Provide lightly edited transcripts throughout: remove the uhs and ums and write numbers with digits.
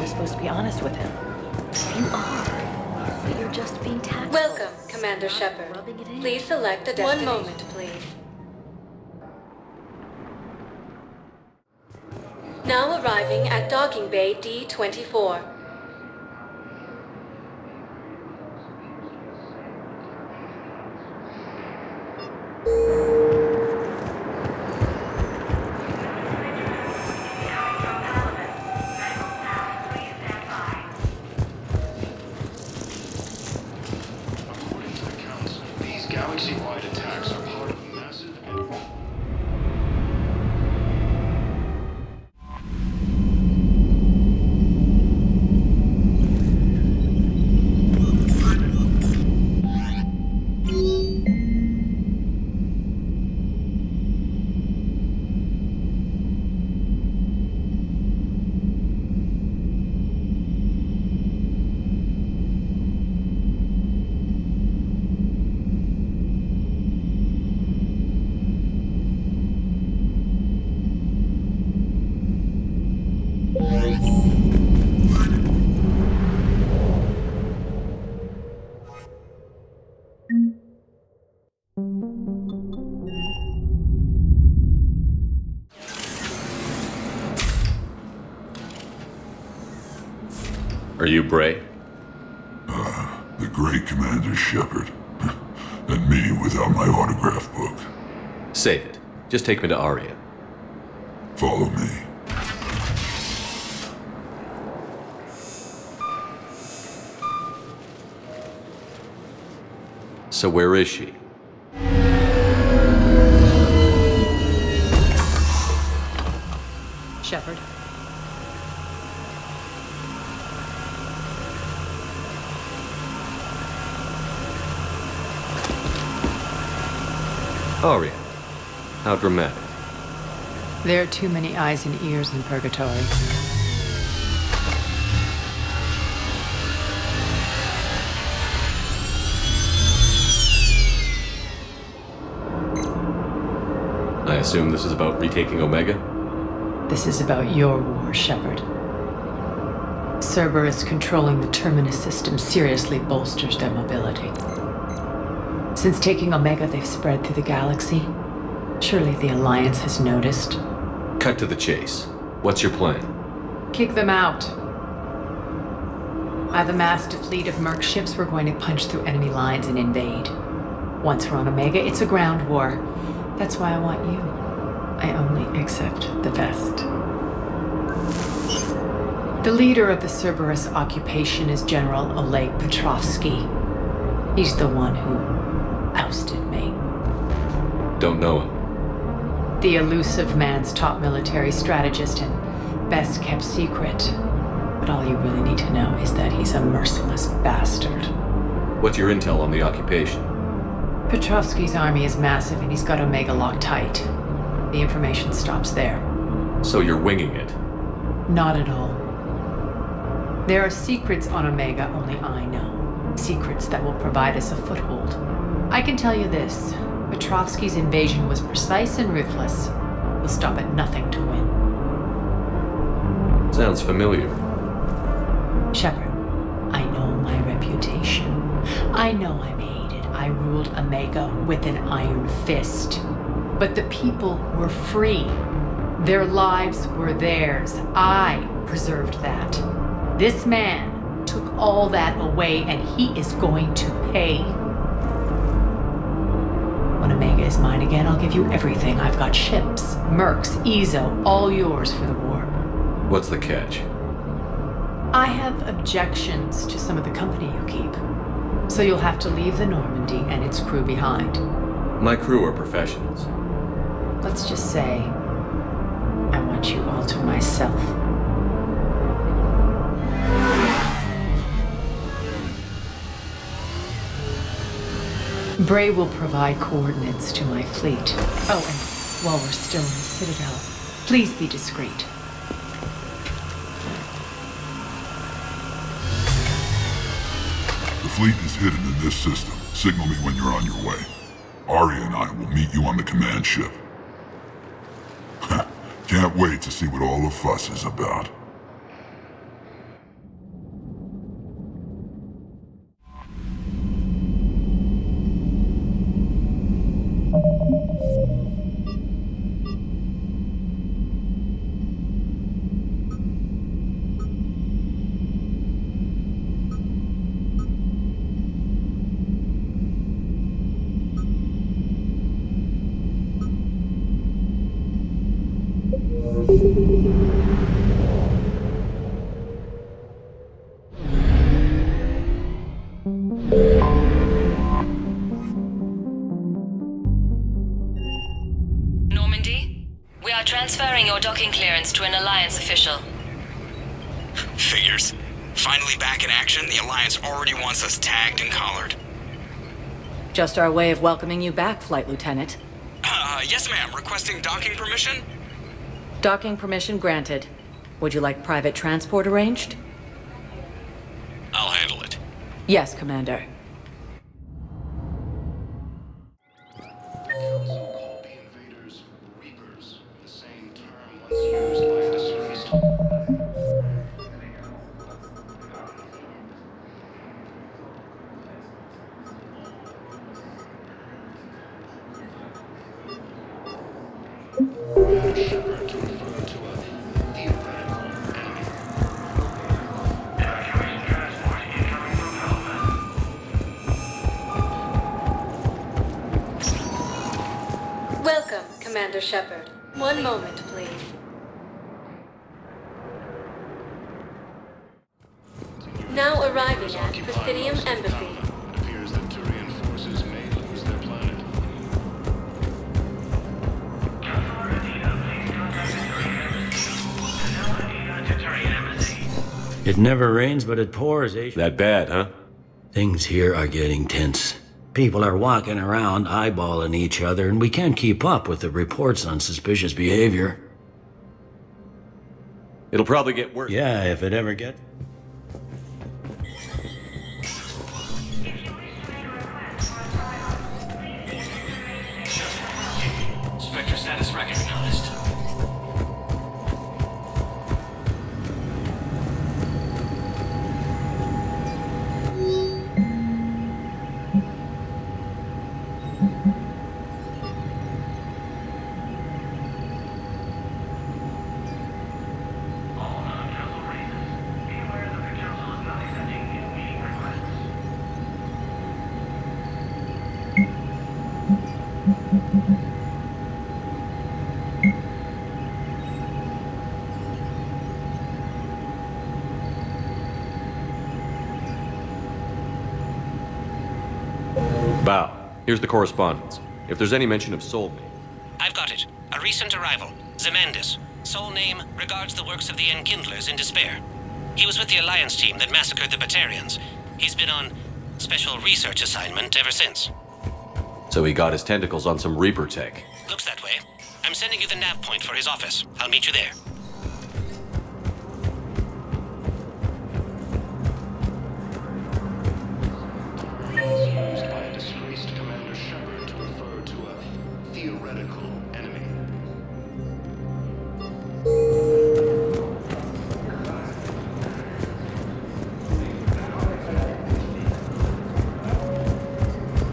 was supposed to be honest with him. You are. But you're just being tactful. Welcome, Commander Shepard. Rubbing it in. Please select a destination. 1 moment, please. Now arriving at Docking Bay D-24. According to the Council, these galaxy-wide attacks are part of a massive... Are you Bray? The great Commander Shepard. And me without my autograph book. Save it. Just take me to Aria. Follow me. So where is she? Shepard. Aria. How dramatic. There are too many eyes and ears in Purgatory. I assume this is about retaking Omega? This is about your war, Shepard. Cerberus controlling the Terminus system seriously bolsters their mobility. Since taking Omega, they've spread through the galaxy. Surely the Alliance has noticed. Cut to the chase. What's your plan? Kick them out. I've amassed a fleet of merc ships. We're going to punch through enemy lines and invade. Once we're on Omega, it's a ground war. That's why I want you. I only accept the best. The leader of the Cerberus occupation is General Oleg Petrovsky. He's the one who ousted me. Don't know him. The elusive man's top military strategist and best kept secret. But all you really need to know is that he's a merciless bastard. What's your intel on the occupation? Petrovsky's army is massive and he's got Omega locked tight. The information stops there. So you're winging it? Not at all. There are secrets on Omega only I know. Secrets that will provide us a foothold. I can tell you this. Petrovsky's invasion was precise and ruthless. We'll stop at nothing to win. Sounds familiar. Shepard, I know my reputation. I know I'm hated. I ruled Omega with an iron fist. But the people were free. Their lives were theirs. I preserved that. This man took all that away, and he is going to pay. When Omega is mine again, I'll give you everything. I've got ships, mercs, Ezo, all yours for the war. What's the catch? I have objections to some of the company you keep. So you'll have to leave the Normandy and its crew behind. My crew are professionals. Let's just say, I want you all to myself. Bray will provide coordinates to my fleet. Oh, and while we're still in the Citadel, please be discreet. The fleet is hidden in this system. Signal me when you're on your way. Aria and I will meet you on the command ship. Can't wait to see what all the fuss is about. Transferring your docking clearance to an Alliance official. Figures. Finally back in action, the Alliance already wants us tagged and collared. Just our way of welcoming you back, Flight Lieutenant. Yes ma'am, requesting docking permission? Docking permission granted. Would you like private transport arranged? I'll handle it. Yes, Commander. Council called the invaders Reapers, the same term once used by a disgraced... Shepard to refer to a theoretical enemy. Welcome, Commander Shepard. One moment, please. Now arriving at Presidium Embassy. It appears that Turian forces may lose their planet. It never rains, but it pours, eh? That bad, huh? Things here are getting tense. People are walking around eyeballing each other, and we can't keep up with the reports on suspicious behavior. It'll probably get worse. Yeah, if it ever gets... Spectre status recognized. Bow. Here's the correspondence. If there's any mention of Soulmate. I've got it. A recent arrival. Zemandis. Sole name regards the works of the Enkindlers in despair. He was with the Alliance team that massacred the Batarians. He's been on special research assignment ever since. So he got his tentacles on some Reaper tech. Looks that way. I'm sending you the nav point for his office. I'll meet you there. Used by a disgraced Commander Shepard to refer to a theoretical enemy.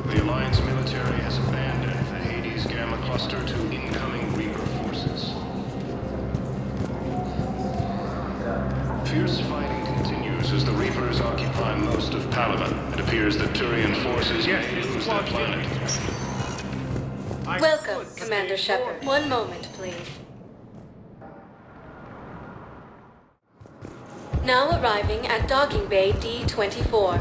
The Alliance military has abandoned the Hades Gamma Cluster to incoming Reaper forces. Fierce fighting continues as the Reapers occupy most of Palaven. It appears that Turian forces may lose their planet. Welcome, Commander Shepard. One moment, please. Now arriving at Docking Bay D-24.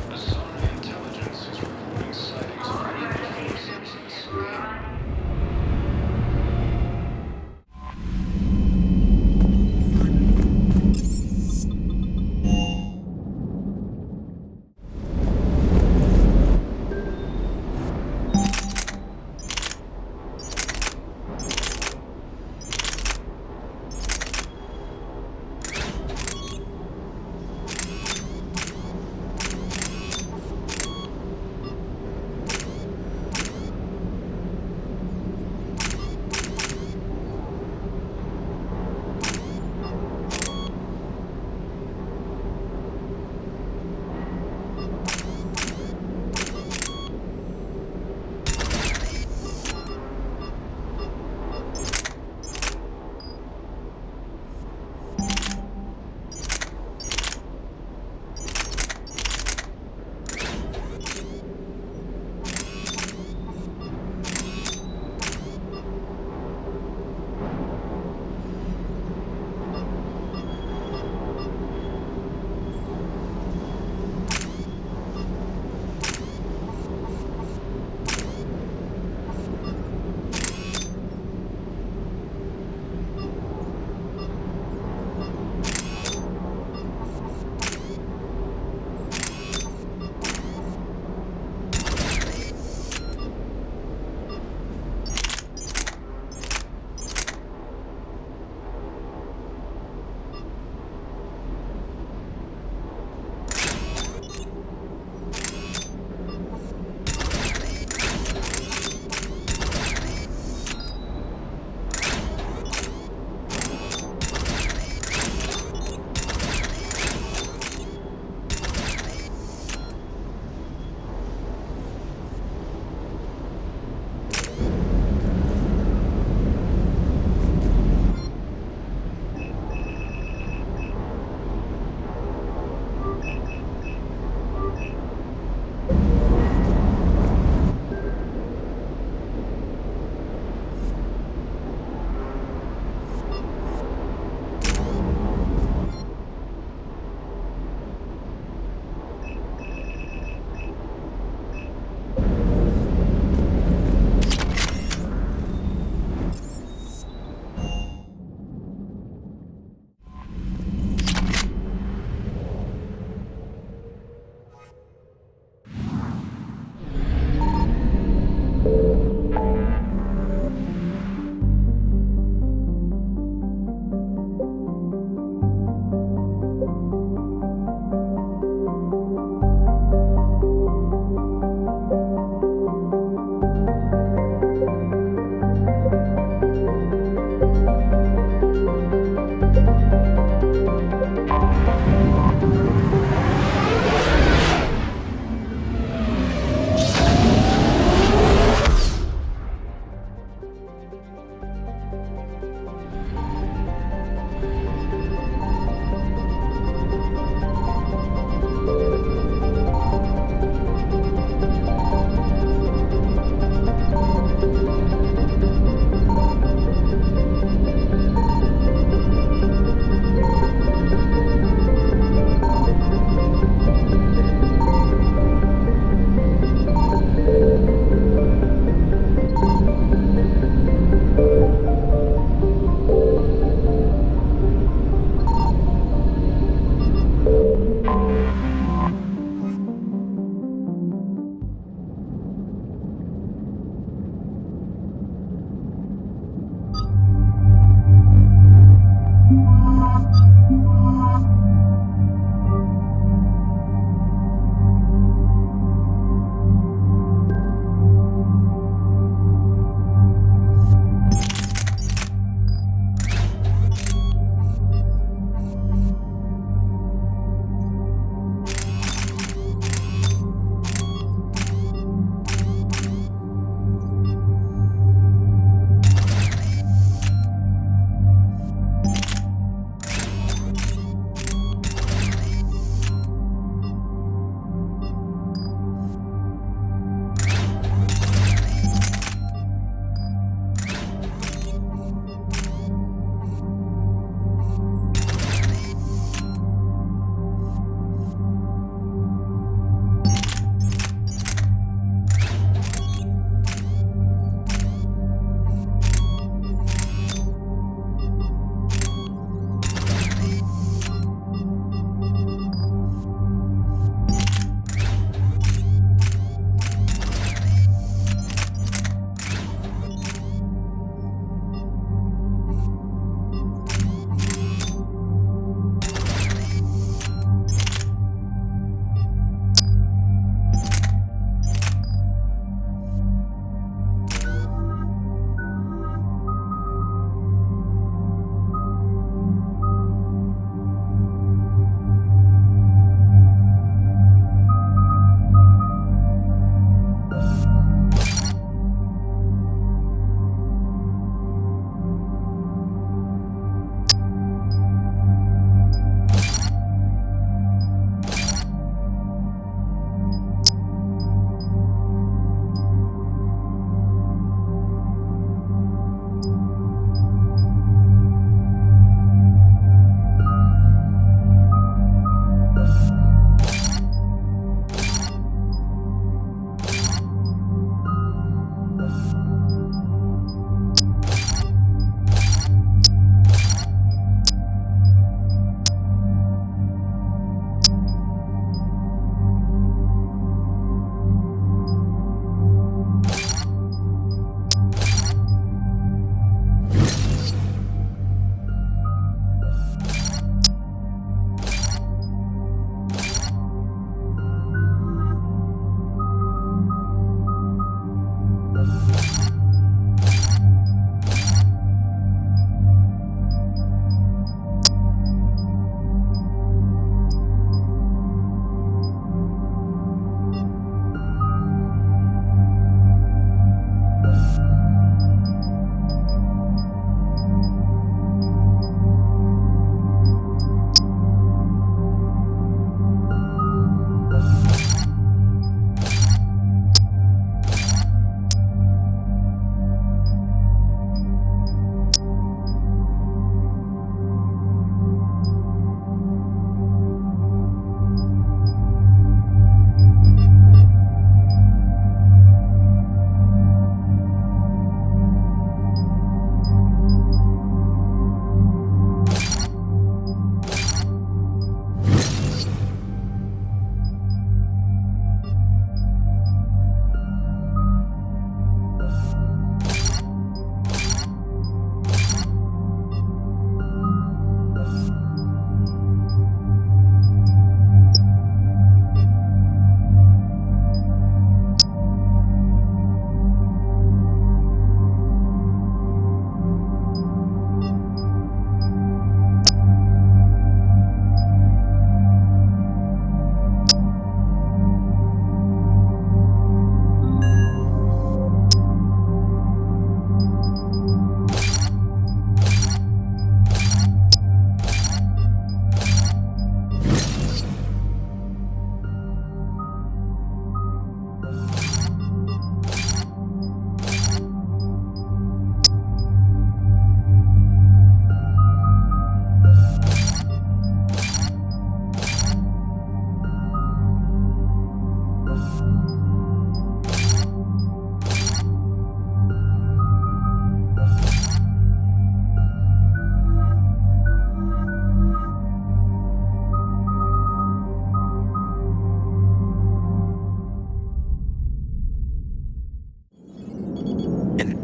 Asari intelligence is reporting sightings of Reaper forces in Serene.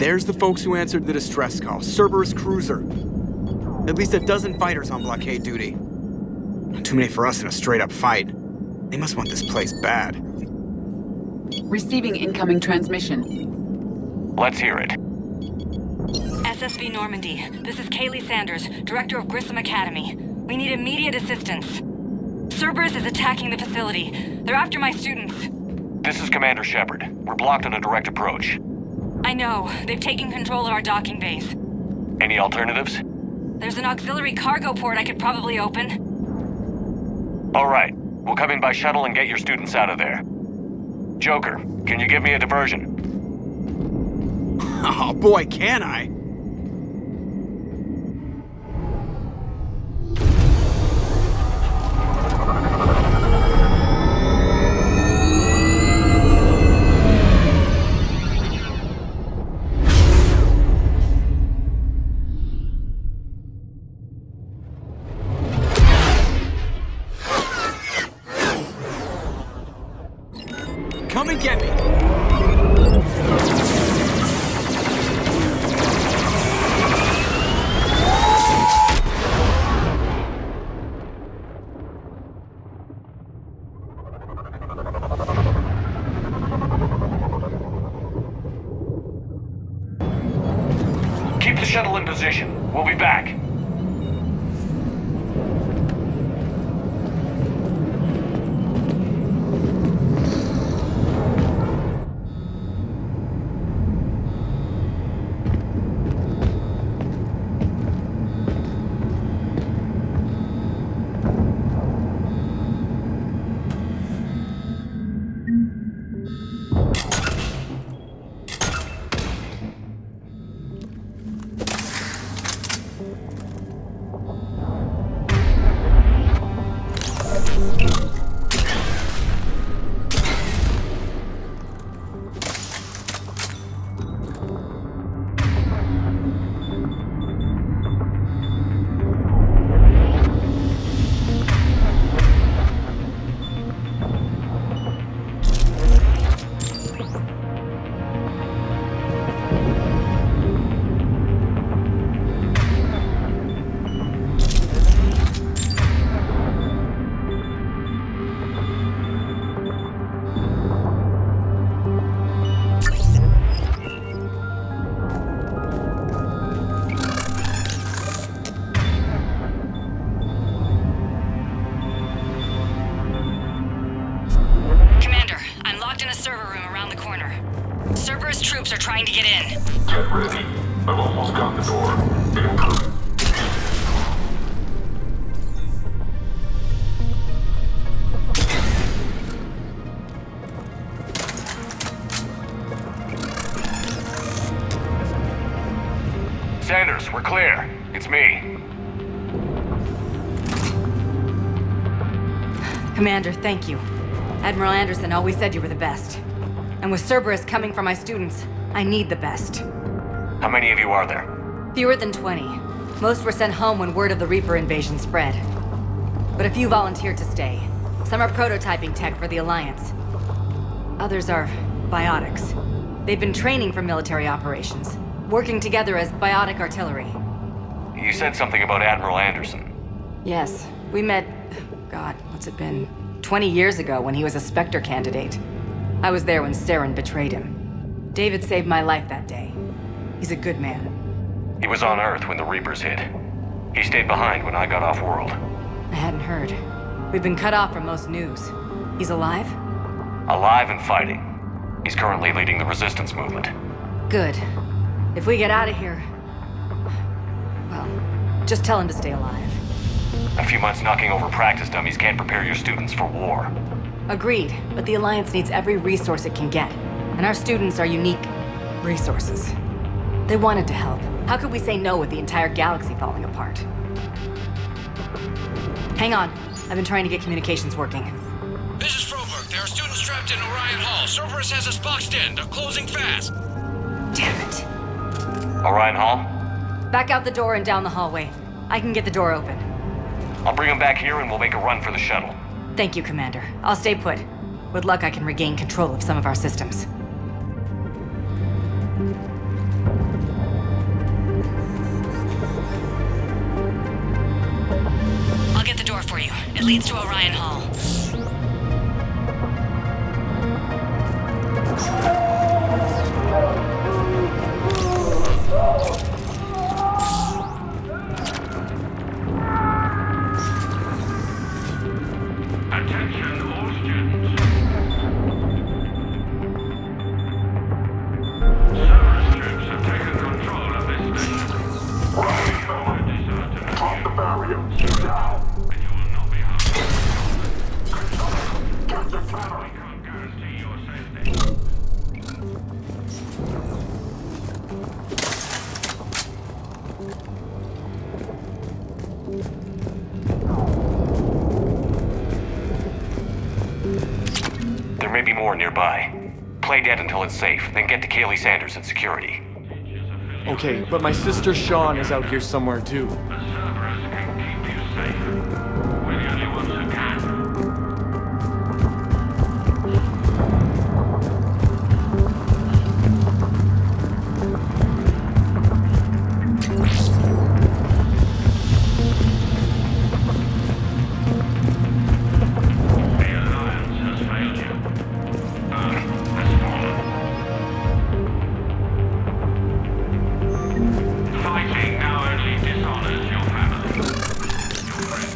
There's the folks who answered the distress call. Cerberus cruiser. At least a dozen fighters on blockade duty. Too many for us in a straight-up fight. They must want this place bad. Receiving incoming transmission. Let's hear it. SSV Normandy. This is Kaylee Sanders, Director of Grissom Academy. We need immediate assistance. Cerberus is attacking the facility. They're after my students. This is Commander Shepard. We're blocked on a direct approach. I know. They've taken control of our docking base. Any alternatives? There's an auxiliary cargo port I could probably open. All right. We'll come in by shuttle and get your students out of there. Joker, can you give me a diversion? Oh boy, can I! Come and get me! Keep the shuttle in position. We'll be back. Cerberus troops are trying to get in. Get ready. I've almost got the door. Sanders, we're clear. It's me. Commander, thank you. Admiral Anderson always said you were the best. And with Cerberus coming for my students, I need the best. How many of you are there? Fewer than 20. Most were sent home when word of the Reaper invasion spread. But a few volunteered to stay. Some are prototyping tech for the Alliance. Others are biotics. They've been training for military operations, working together as biotic artillery. You said something about Admiral Anderson. Yes, we met, God, what's it been? 20 years ago when he was a Spectre candidate. I was there when Saren betrayed him. David saved my life that day. He's a good man. He was on Earth when the Reapers hit. He stayed behind when I got off-world. I hadn't heard. We've been cut off from most news. He's alive? Alive and fighting. He's currently leading the resistance movement. Good. If we get out of here... well, just tell him to stay alive. A few months knocking over practice dummies can't prepare your students for war. Agreed, but the Alliance needs every resource it can get. And our students are unique resources. They wanted to help. How could we say no with the entire galaxy falling apart? Hang on. I've been trying to get communications working. This is Froberg. There are students trapped in Orion Hall. Cerberus has us boxed in. They're closing fast. Damn it. Orion Hall? Back out the door and down the hallway. I can get the door open. I'll bring them back here and we'll make a run for the shuttle. Thank you, Commander. I'll stay put. With luck, I can regain control of some of our systems. you. It leads to Orion Hall. Attention all students. Cerberus troops have taken control of this station. Cross the barrier. Now. And you will not be harmed. Get the We camera. can't guarantee your safety. There may be more nearby. Play dead until it's safe, then get to Kaylee Sanders at security. Okay, but my sister Sean is out here somewhere too. The Cerberus can keep you safe. We're the only ones who can. The Alliance has failed you. Earth has fallen. Fighting now only dishonors your family, your friends.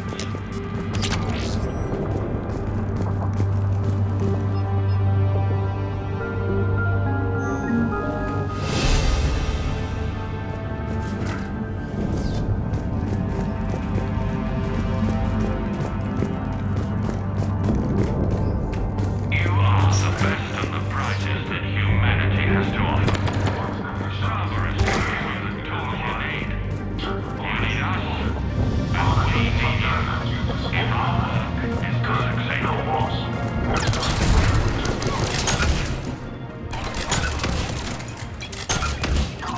You are the best and the brightest that humanity has to offer. Cerberus can give you the tools you need. You need us, and we need you. If our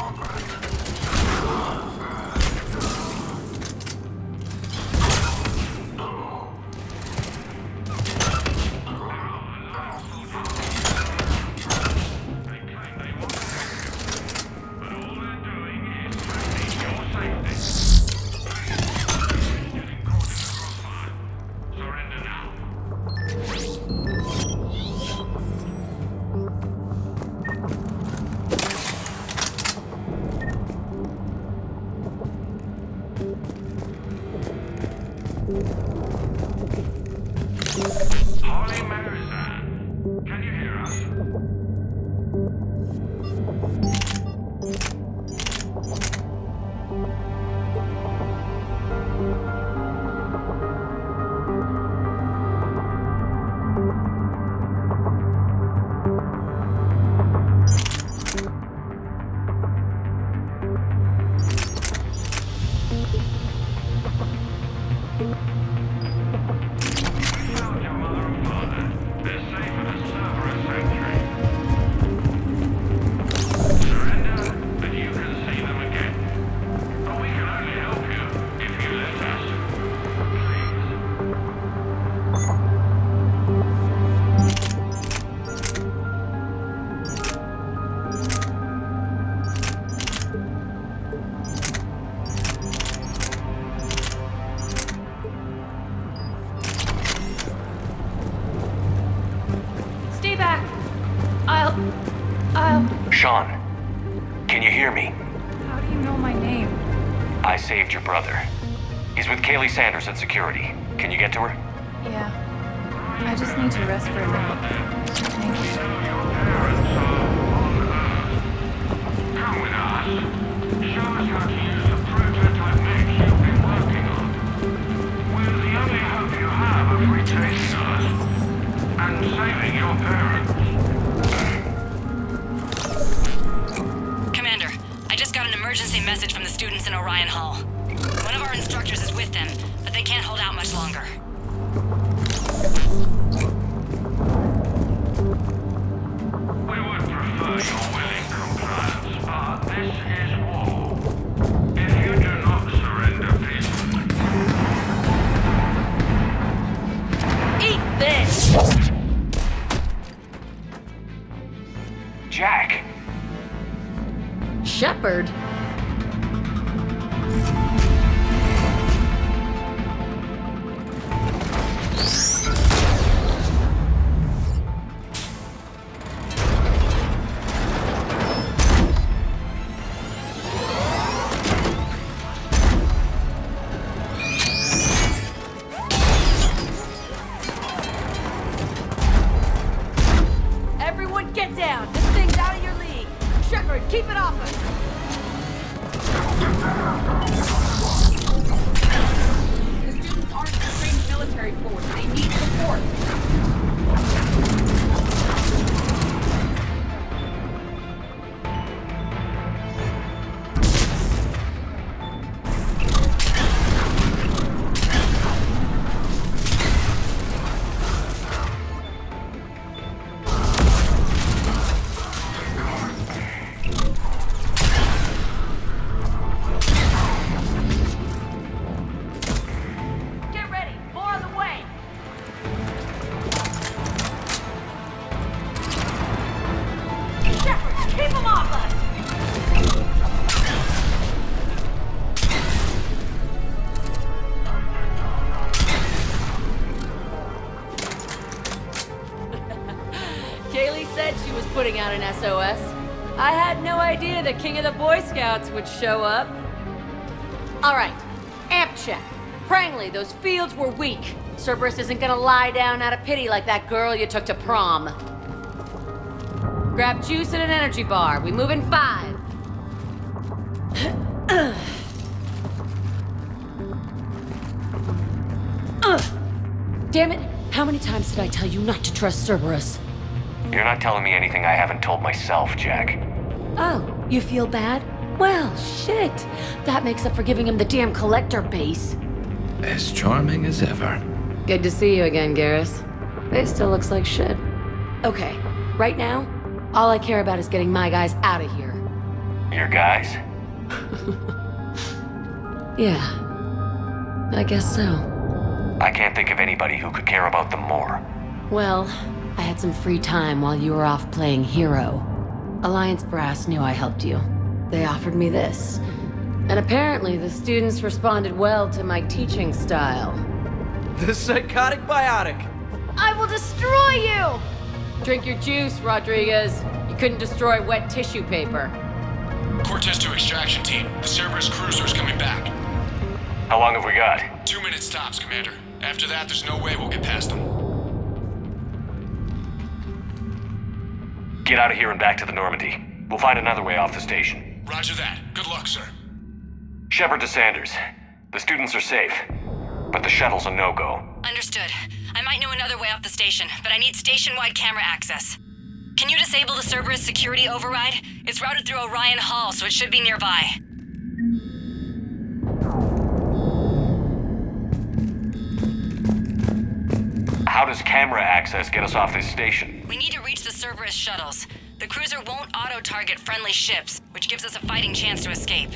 work is to succeed. They claim they want to help you, but all they're doing is threatening your safety. Getting caught in the crossfire. Surrender now. Holy Marizan, can you hear us? Found your mother and father. They're safe at a Cerberus sanctuary. Surrender, and you can see them again. But we can only help you if you let us. Stay back. I'll... Sean, can you hear me? How do you know my name? I saved your brother. He's with Kaylee Sanders at security. Can you get to her? Yeah. I just need to rest for a minute. Thank you. Come with us. Show us how to use the prototype mech you've been working on. We're the only hope you have of retaining us and saving your parents. Commander, I just got an emergency message from the students in Orion Hall. One of our instructors is with them, but they can't hold out much longer. We would prefer your willing compliance, but this is war. If you do not surrender peacefully... Eat this! Jack! Shepard? Everyone get down! This thing's out of your league! Shepard, keep it off us! The students aren't a trained military force. They need support. Get ready! More on the way! Shepard, keep them off us! Kaylee said she was putting out an SOS. I had no idea the king of the Boy Scouts would show up. All right, amp check. Prangley, those fields were weak. Cerberus isn't gonna lie down out of pity like that girl you took to prom. Grab juice and an energy bar. We move in 5. Damn it! How many times did I tell you not to trust Cerberus? You're not telling me anything I haven't told myself, Jack. Oh, you feel bad? Well, shit. That makes up for giving him the damn collector base. As charming as ever. Good to see you again, Garrus. Base still looks like shit. Okay, right now, all I care about is getting my guys out of here. Your guys? Yeah, I guess so. I can't think of anybody who could care about them more. Well, I had some free time while you were off playing hero. Alliance Brass knew I helped you. They offered me this. And apparently the students responded well to my teaching style. The psychotic biotic! I will destroy you! Drink your juice, Rodriguez. You couldn't destroy wet tissue paper. Cortez to extraction team. The Cerberus cruiser is coming back. How long have we got? 2 minutes tops, Commander. After that, there's no way we'll get past them. Get out of here and back to the Normandy. We'll find another way off the station. Roger that. Good luck, sir. Shepard to Sanders. The students are safe, but the shuttle's a no-go. Understood. I might know another way off the station, but I need station-wide camera access. Can you disable the Cerberus security override? It's routed through Orion Hall, so it should be nearby. How does camera access get us off this station? We need to reach the Cerberus shuttles. The cruiser won't auto-target friendly ships, which gives us a fighting chance to escape.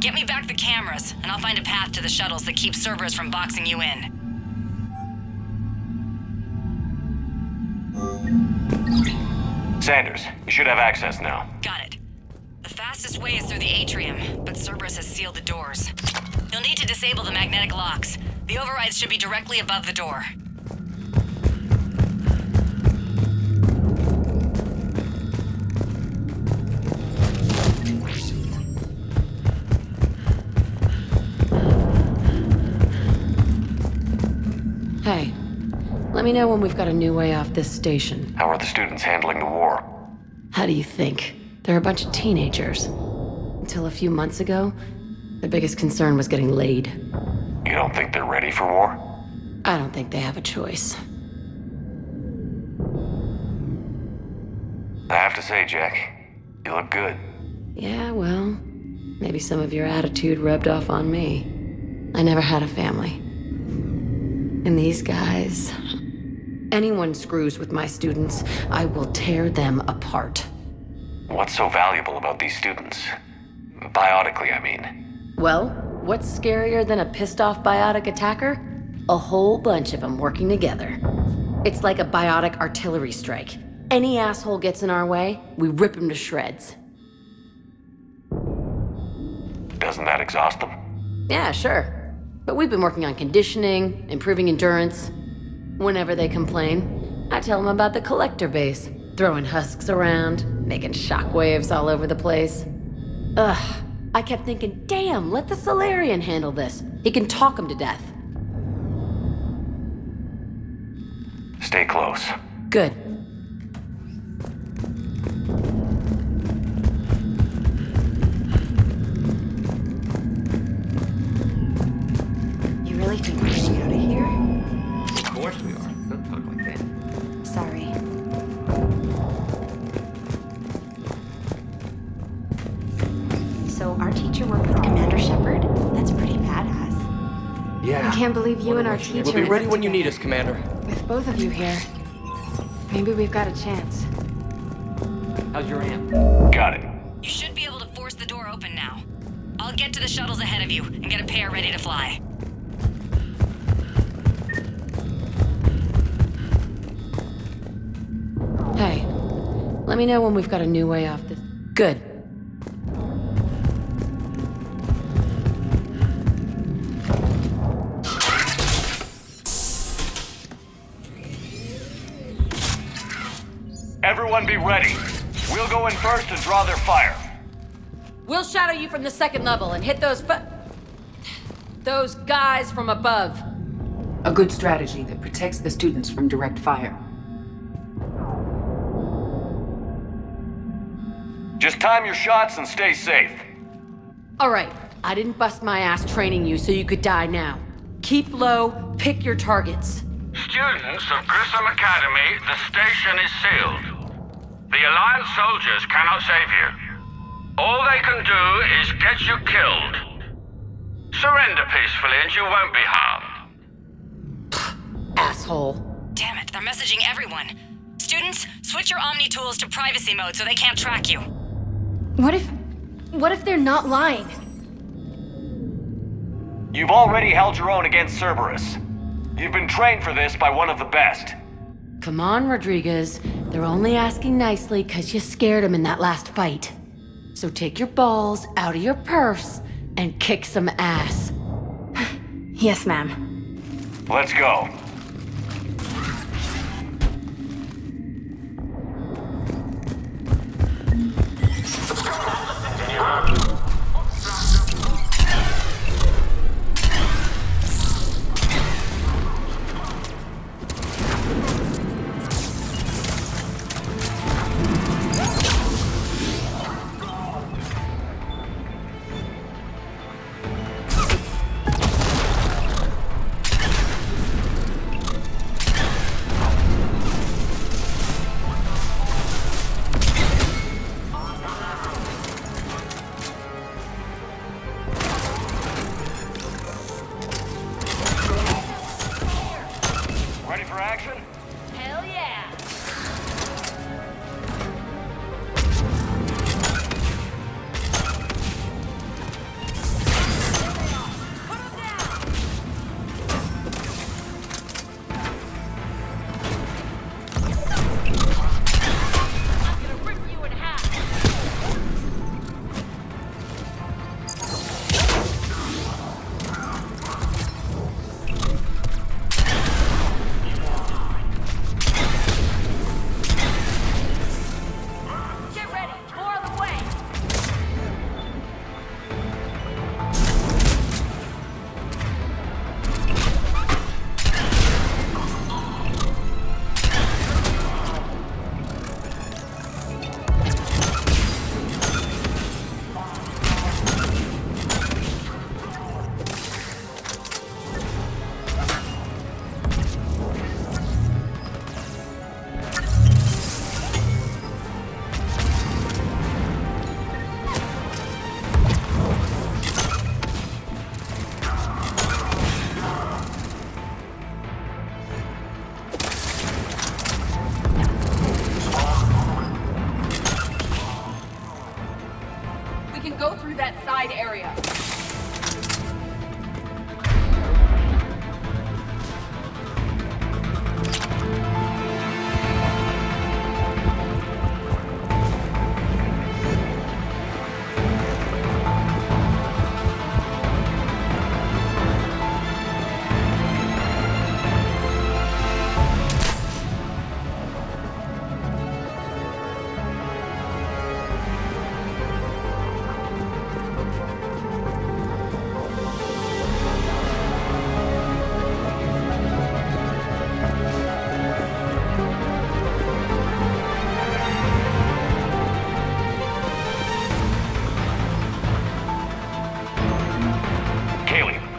Get me back the cameras, and I'll find a path to the shuttles that keeps Cerberus from boxing you in. Sanders, you should have access now. Got it. The fastest way is through the atrium, but Cerberus has sealed the doors. You'll need to disable the magnetic locks. The overrides should be directly above the door. Hey, let me know when we've got a new way off this station. How are the students handling the war? How do you think? They're a bunch of teenagers. Until a few months ago, their biggest concern was getting laid. You don't think they're ready for war? I don't think they have a choice. I have to say, Jack, you look good. Yeah, well, maybe some of your attitude rubbed off on me. I never had a family. And these guys... Anyone screws with my students, I will tear them apart. What's so valuable about these students? Biotically, I mean. Well, what's scarier than a pissed-off biotic attacker? A whole bunch of them working together. It's like a biotic artillery strike. Any asshole gets in our way, we rip him to shreds. Doesn't that exhaust them? Yeah, sure. But we've been working on conditioning, improving endurance. Whenever they complain, I tell them about the collector base, throwing husks around, making shockwaves all over the place. Ugh, I kept thinking, damn, let the Solarian handle this. He can talk them to death. Stay close. Good. You really think we're getting out of here? Of course we are. Don't talk like that. Sorry. So our teacher worked with Commander Shepard? That's pretty badass. Yeah. I can't believe you and our teacher. We'll be ready when you need us, Commander. With both of you here, maybe we've got a chance. How's your amp? Got it. You should be able to force the door open now. I'll get to the shuttles ahead of you and get a pair ready to fly. Hey, let me know when we've got a new way off this. Good. Everyone be ready. We'll go in first and draw their fire. We'll shadow you from the second level and hit those guys from above. A good strategy that protects the students from direct fire. Just time your shots and stay safe. All right, I didn't bust my ass training you so you could die now. Keep low, pick your targets. Students of Grissom Academy, the station is sealed. The Alliance soldiers cannot save you. All they can do is get you killed. Surrender peacefully and you won't be harmed. Asshole. Damn it, they're messaging everyone. Students, switch your Omni tools to privacy mode so they can't track you. What if they're not lying? You've already held your own against Cerberus. You've been trained for this by one of the best. Come on, Rodriguez. They're only asking nicely because you scared them in that last fight. So take your balls out of your purse and kick some ass. Yes, ma'am. Let's go. Ready for action? Hell yeah! Go through that side area.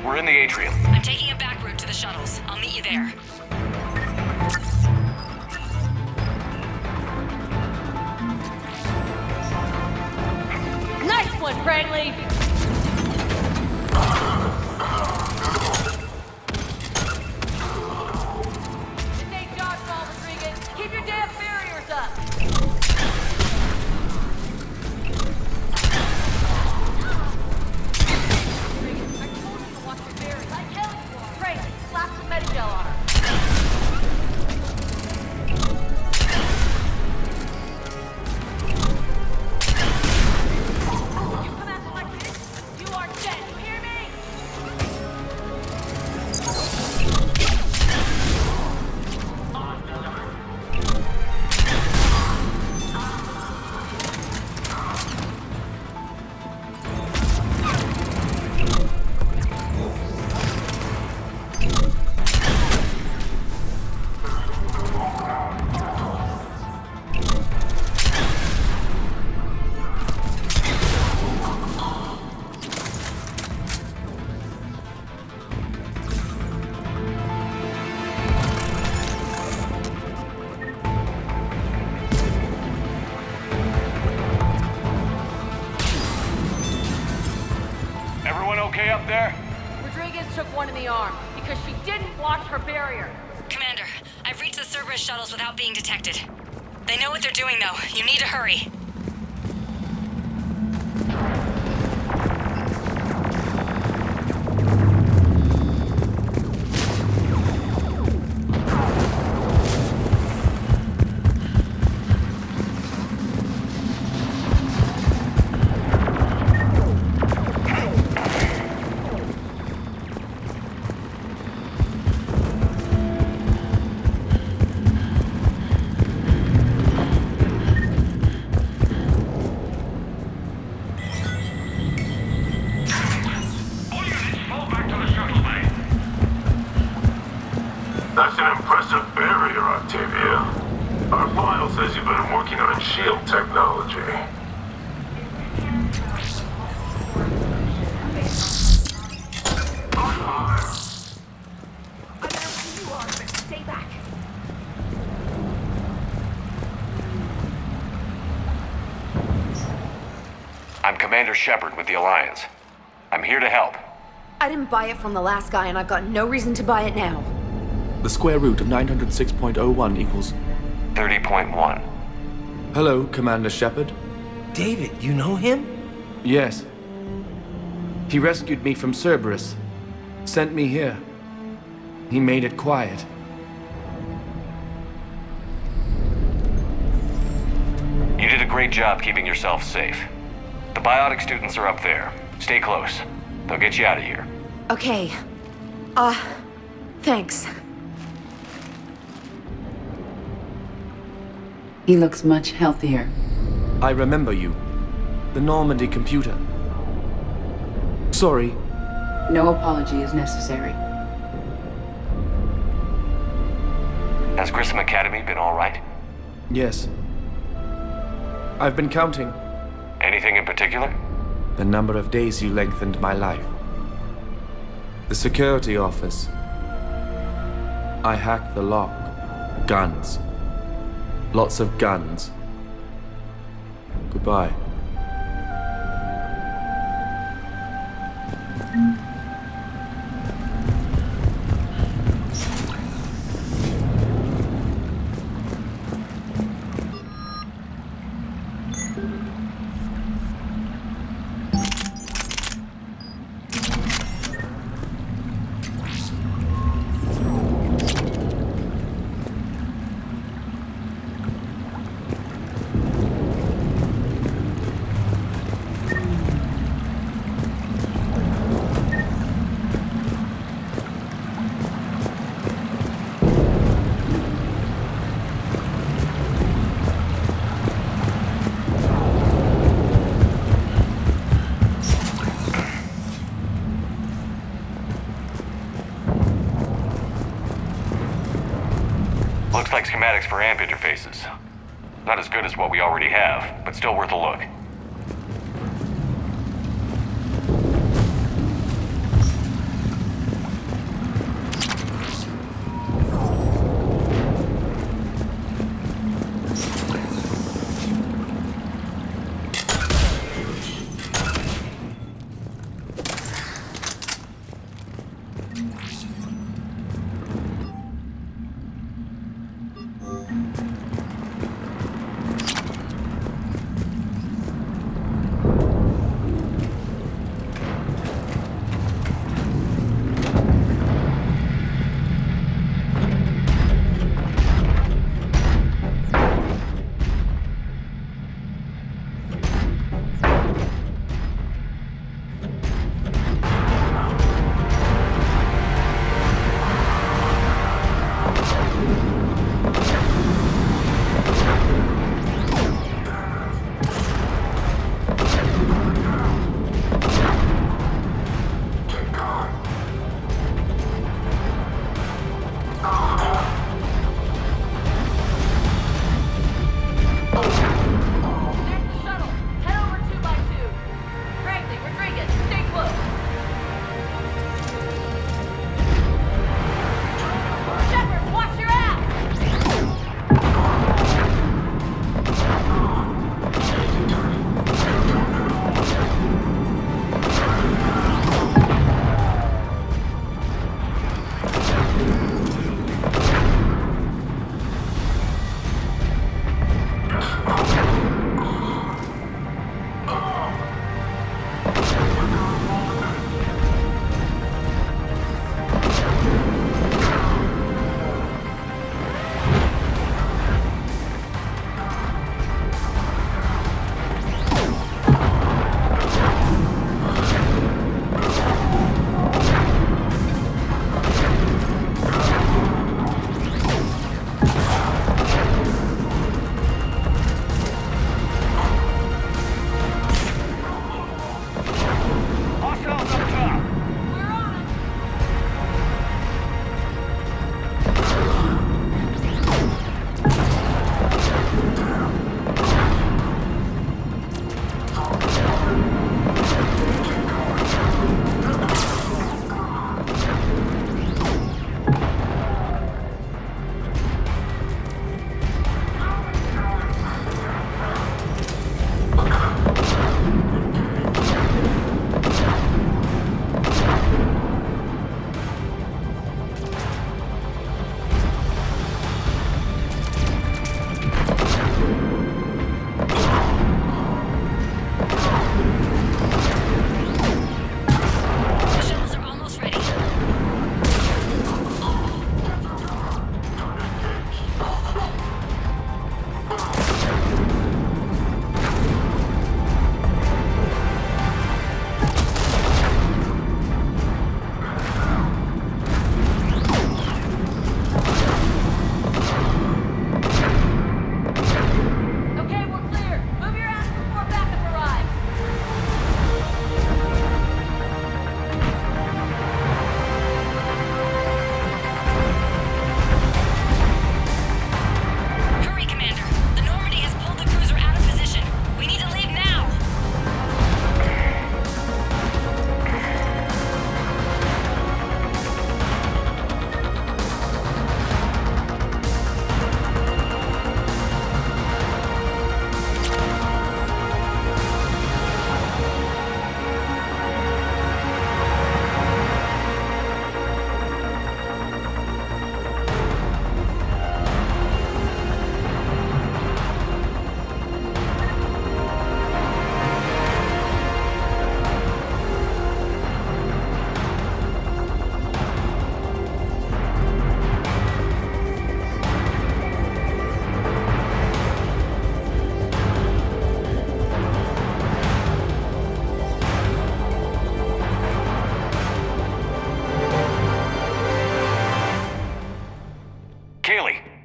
We're in the atrium. I'm taking a back route to the shuttles. I'll meet you there. Nice one, Franklin! This ain't dodgeball, Rodriguez. Keep your damn barriers up! Rodriguez, I told you to watch your barriers. I tell you are. Franklin, slap some Medigel on her. Okay up there? Rodriguez took one in the arm because she didn't watch her barrier. Commander, I've reached the Cerberus shuttles without being detected. They know what they're doing, though. You need to hurry. That's an impressive barrier, Octavia. Our file says you've been working on shield technology. Stay back. I'm Commander Shepard with the Alliance. I'm here to help. I didn't buy it from the last guy, and I've got no reason to buy it now. The square root of 906.01 equals 30.1. Hello, Commander Shepard. David, you know him? Yes. He rescued me from Cerberus. Sent me here. He made it quiet. You did a great job keeping yourself safe. The biotic students are up there. Stay close. They'll get you out of here. Okay. Thanks. He looks much healthier. I remember you. The Normandy computer. Sorry. No apology is necessary. Has Grissom Academy been all right? Yes. I've been counting. Anything in particular? The number of days you lengthened my life. The security office. I hacked the lock. Guns. Lots of guns. Goodbye. Looks like schematics for AMP interfaces. Not as good as what we already have, but still worth a look.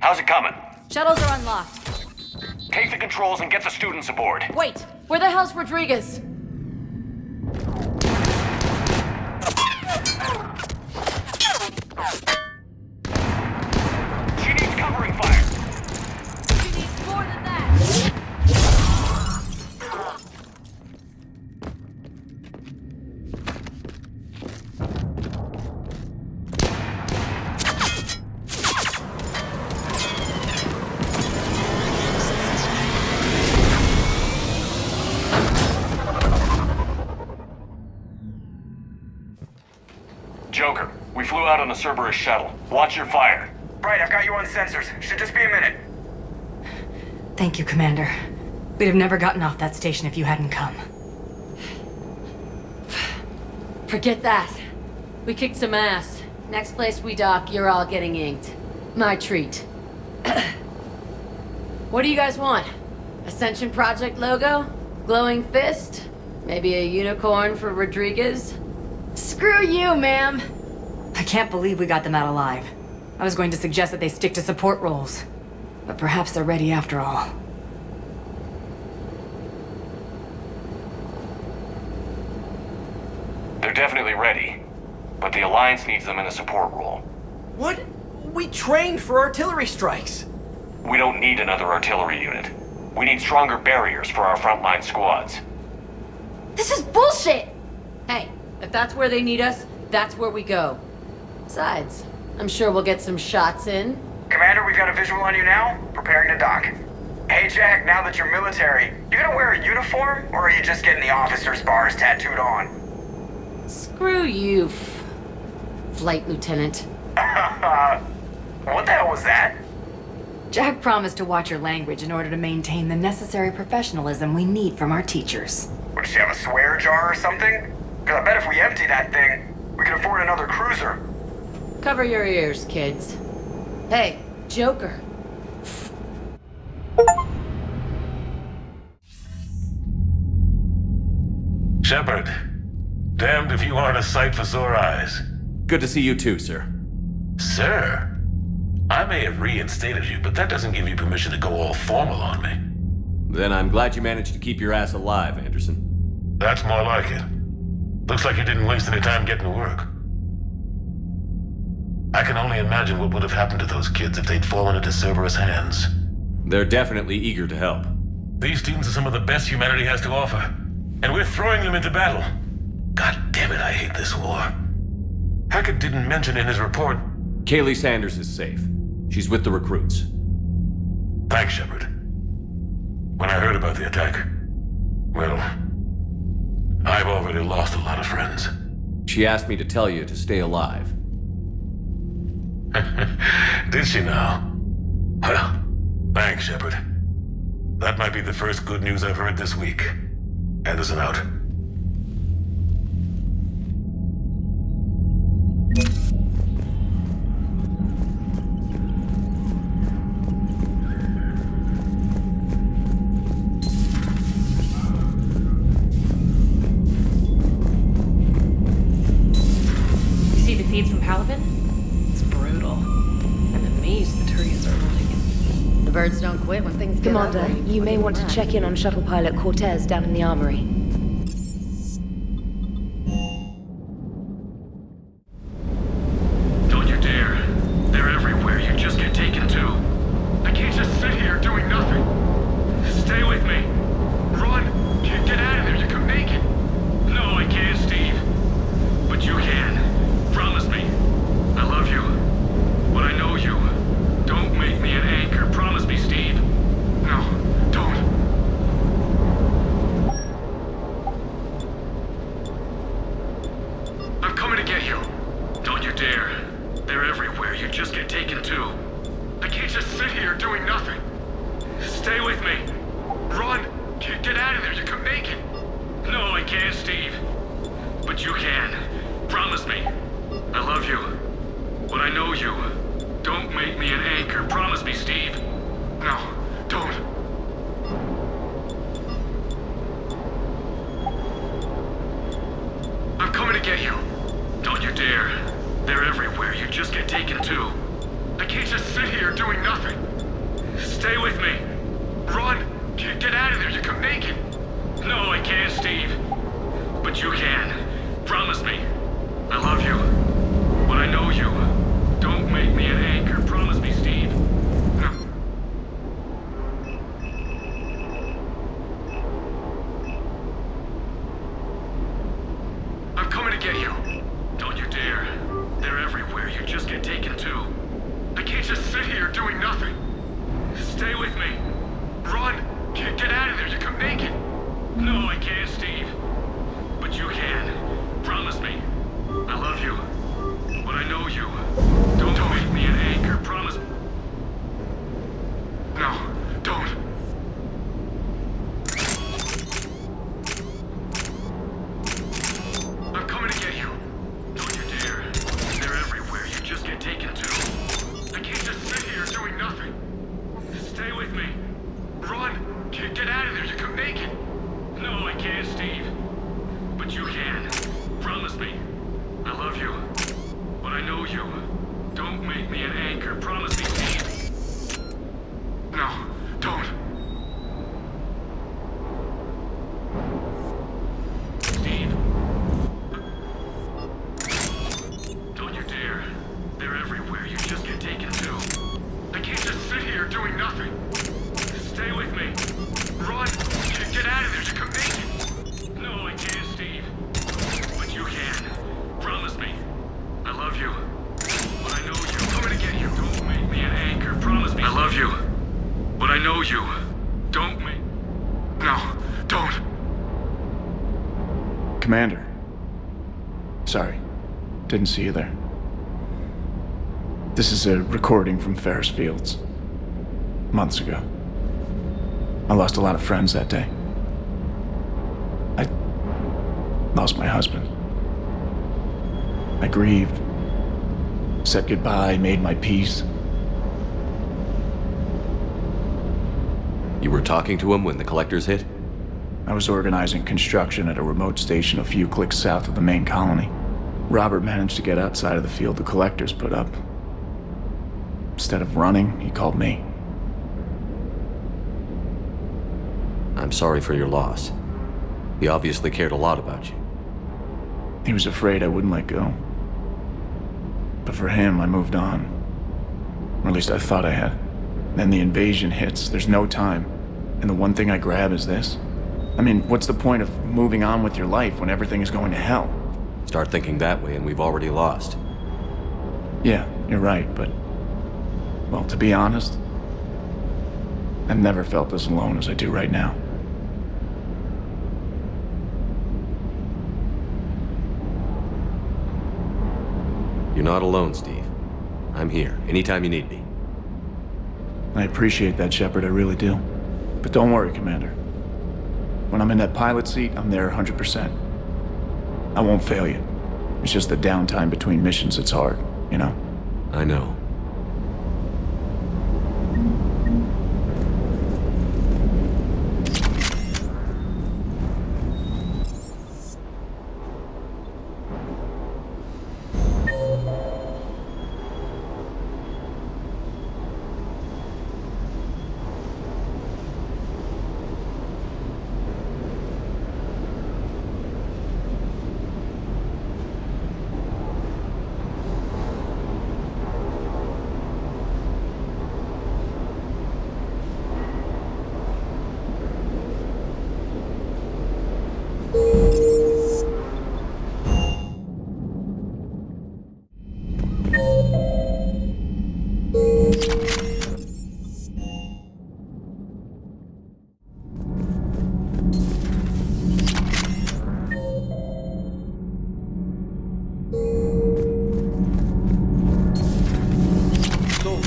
How's it coming? Shuttles are unlocked. Take the controls and get the students aboard. Wait, where the hell's Rodriguez? She needs covering fire. She needs more than that. Joker, we flew out on a Cerberus shuttle. Watch your fire. Right, I've got you on sensors. Should just be a minute. Thank you, Commander. We'd have never gotten off that station if you hadn't come. Forget that. We kicked some ass. Next place we dock, you're all getting inked. My treat. What do you guys want? Ascension Project logo? Glowing fist? Maybe a unicorn for Rodriguez? Screw you, ma'am! I can't believe we got them out alive. I was going to suggest that they stick to support roles. But perhaps they're ready after all. They're definitely ready. But the Alliance needs them in a support role. What? We trained for artillery strikes. We don't need another artillery unit. We need stronger barriers for our frontline squads. This is bullshit! Hey, if that's where they need us, that's where we go. Besides, I'm sure we'll get some shots in. Commander, we've got a visual on you now. Preparing to dock. Hey, Jack, now that you're military, you gonna wear a uniform, or are you just getting the officer's bars tattooed on? Screw you, Flight Lieutenant. What the hell was that? Jack promised to watch your language in order to maintain the necessary professionalism we need from our teachers. What, does she have a swear jar or something? Because I bet if we empty that thing, we can afford another cruiser. Cover your ears, kids. Hey, Joker. Shepard, damned if you aren't a sight for sore eyes. Good to see you too, sir. Sir? I may have reinstated you, but that doesn't give you permission to go all formal on me. Then I'm glad you managed to keep your ass alive, Anderson. That's more like it. Looks like you didn't waste any time getting to work. I can only imagine what would have happened to those kids if they'd fallen into Cerberus hands. They're definitely eager to help. These students are some of the best humanity has to offer, and we're throwing them into battle. God damn it, I hate this war. Hackett didn't mention in his report... Kaylee Sanders is safe. She's with the recruits. Thanks, Shepard. When I heard about the attack, well, I've already lost a lot of friends. She asked me to tell you to stay alive. Did she now? Well, thanks, Shepard. That might be the first good news I've heard this week. Anderson out. You see the feeds from Palaven? It's brutal. I'm amazed the Turians are holding. The birds don't quit when things get Commander, ugly. you may want to check in on shuttle pilot Cortez down in the armory. Don't you dare. They're everywhere. You just get taken too. I can't just sit here doing nothing. Stay with me. Run. Get out of there. You can make it. No, I can't, Steve. But you can. Promise me. I love you. But I know you. Don't make me an anchor. Promise me, Steve. No, don't. I'm coming to get you. Don't you dare. They're everywhere. You just get taken too. I can't just sit here doing nothing. Stay with me. Run. Get out of there. You can make it. No, I can't, Steve. But you can. Promise me. I love you. But I know you. Don't make me an anchor. Promise me, Steve. No, don't. I'm coming to get you. Don't you dare. They're everywhere. You just get taken too. I can't just sit here doing nothing. Stay with me. Run! Get out of there, you can make it! No, I can't, Steve. But you can. Promise me. I love you. But I know you. Don't make me an anchor. Promise me, Steve. No. I'm coming to get you. Don't you dare. They're everywhere. You just get taken too. I can't just sit here doing nothing. Stay with me. Run! Get out of there, you can make it! No, I can't, Steve. But you can. Promise me. I love you. But I know you. Don't make me an anchor, promise me. No, don't. I'm coming to get you. Don't you dare. They're everywhere, you just get taken too. I can't just sit here doing nothing. Stay with me. Run! Get out of there, you can make it! No, I can't, Steve. But you can. Promise me. I love you. But I know you. Don't make me an anchor. Promise me, Steve. No, don't. Steve. Don't you dare. They're everywhere. You just get taken too. I can't just sit here doing nothing. Stay with me. Run! Get out of there, you can make it! No, I can't, Steve. But you can. Promise me. I love you. But I know you. I'm coming to get you. Don't make me an anchor. Promise me. I love you. But I know you. Don't make... No, don't. Commander. Sorry. Didn't see you there. This is a recording from Ferris Fields. Months ago. I lost a lot of friends that day. I lost my husband. I grieved, said goodbye, made my peace. You were talking to him when the collectors hit? I was organizing construction at a remote station a few clicks south of the main colony. Robert managed to get outside of the field the collectors put up. Instead of running, he called me. I'm sorry for your loss. He obviously cared a lot about you. He was afraid I wouldn't let go. But for him, I moved on. Or at least I thought I had. Then the invasion hits, there's no time. And the one thing I grab is this. I mean, what's the point of moving on with your life when everything is going to hell? Start thinking that way and we've already lost. Yeah, you're right, but... well, to be honest, I've never felt as alone as I do right now. You're not alone, Steve. I'm here, anytime you need me. I appreciate that, Shepard, I really do. But don't worry, Commander. When I'm in that pilot seat, I'm there 100%. I won't fail you. It's just the downtime between missions that's hard, you know? I know.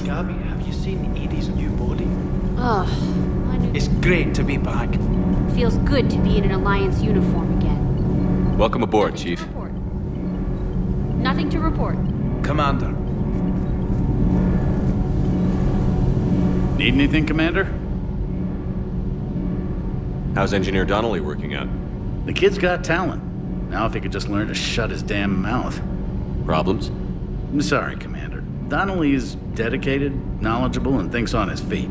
Gabby, have you seen Edie's new body? Oh, I knew. It's great to be back. Feels good to be in an Alliance uniform again. Welcome aboard, Chief. Nothing to report. Commander. Need anything, Commander? How's Engineer Donnelly working out? The kid's got talent. Now if he could just learn to shut his damn mouth. Problems? I'm sorry, Commander. Donnelly is dedicated, knowledgeable, and thinks on his feet.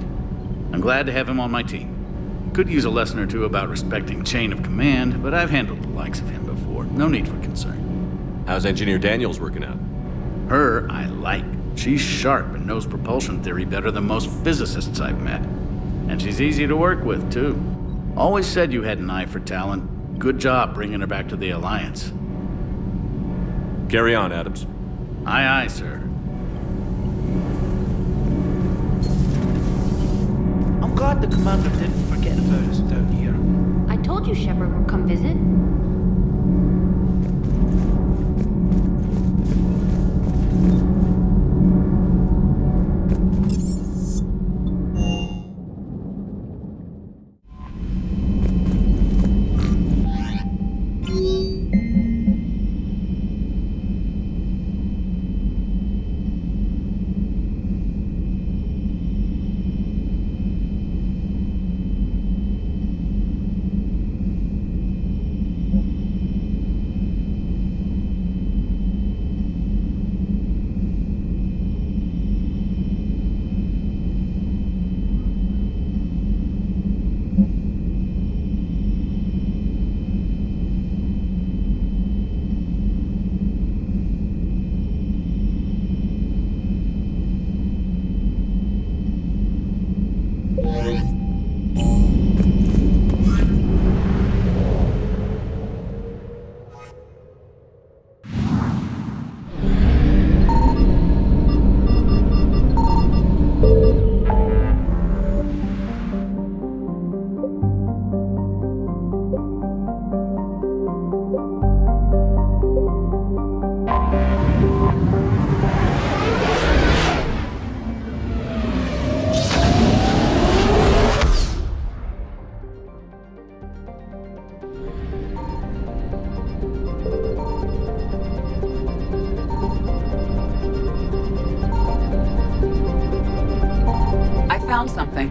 I'm glad to have him on my team. Could use a lesson or two about respecting chain of command, but I've handled the likes of him before. No need for concern. How's Engineer Daniels working out? Her, I like. She's sharp and knows propulsion theory better than most physicists I've met. And she's easy to work with, too. Always said you had an eye for talent. Good job bringing her back to the Alliance. Carry on, Adams. Aye, aye, sir. I'm glad the commander didn't forget about us down here. I told you Shepard would come visit. Found something.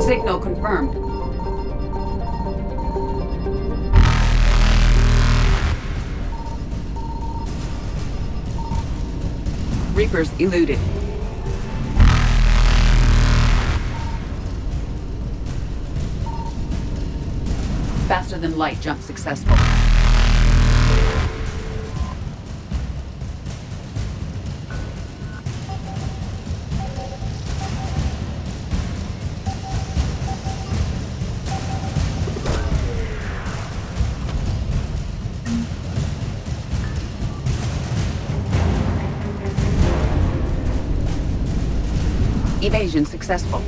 Signal confirmed. Reapers eluded. Faster than light jump successful. Evasion successful.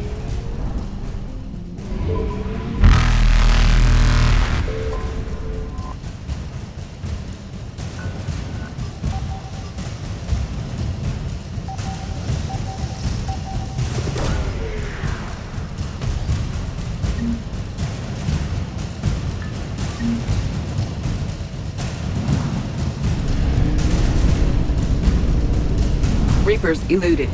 Reapers eluded.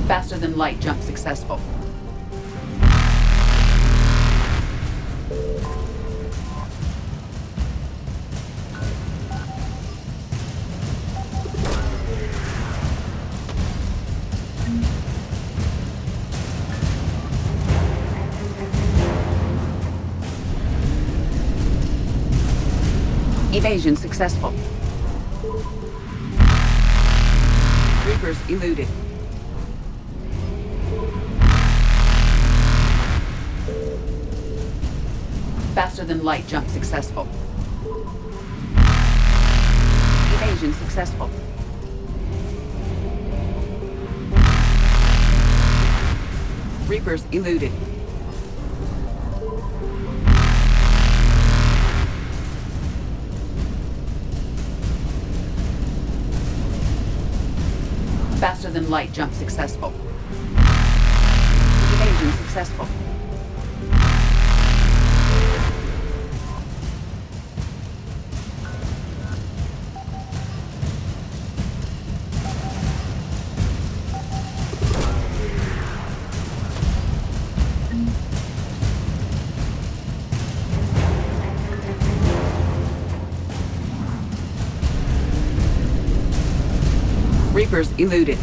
Faster than light jump successful. Evasion successful. Reapers eluded. Faster than light jump successful. Evasion successful. Reapers eluded. Faster than light jump successful. Evasion successful. Reapers eluded.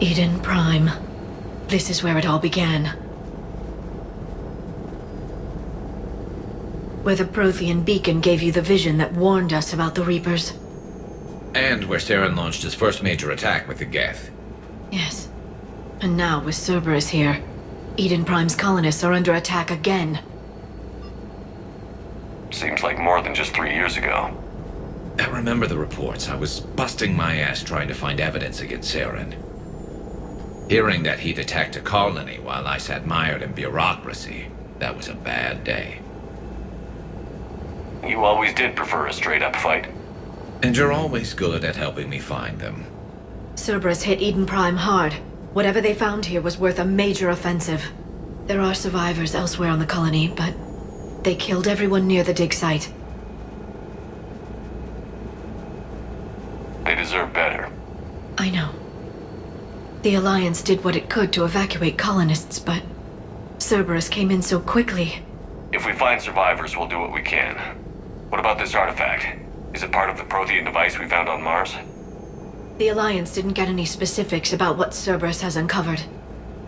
Eden Prime. This is where it all began. Where the Prothean beacon gave you the vision that warned us about the Reapers. And where Saren launched his first major attack with the Geth. Yes. And now, with Cerberus here, Eden Prime's colonists are under attack again. Seems like more than just 3 years ago. I remember the reports. I was busting my ass trying to find evidence against Saren. Hearing that he'd attacked a colony while I sat mired in bureaucracy, that was a bad day. You always did prefer a straight-up fight. And you're always good at helping me find them. Cerberus hit Eden Prime hard. Whatever they found here was worth a major offensive. There are survivors elsewhere on the colony, but they killed everyone near the dig site. They deserve better. I know. The Alliance did what it could to evacuate colonists, but Cerberus came in so quickly. If we find survivors, we'll do what we can. What about this artifact? Is it part of the Prothean device we found on Mars? The Alliance didn't get any specifics about what Cerberus has uncovered.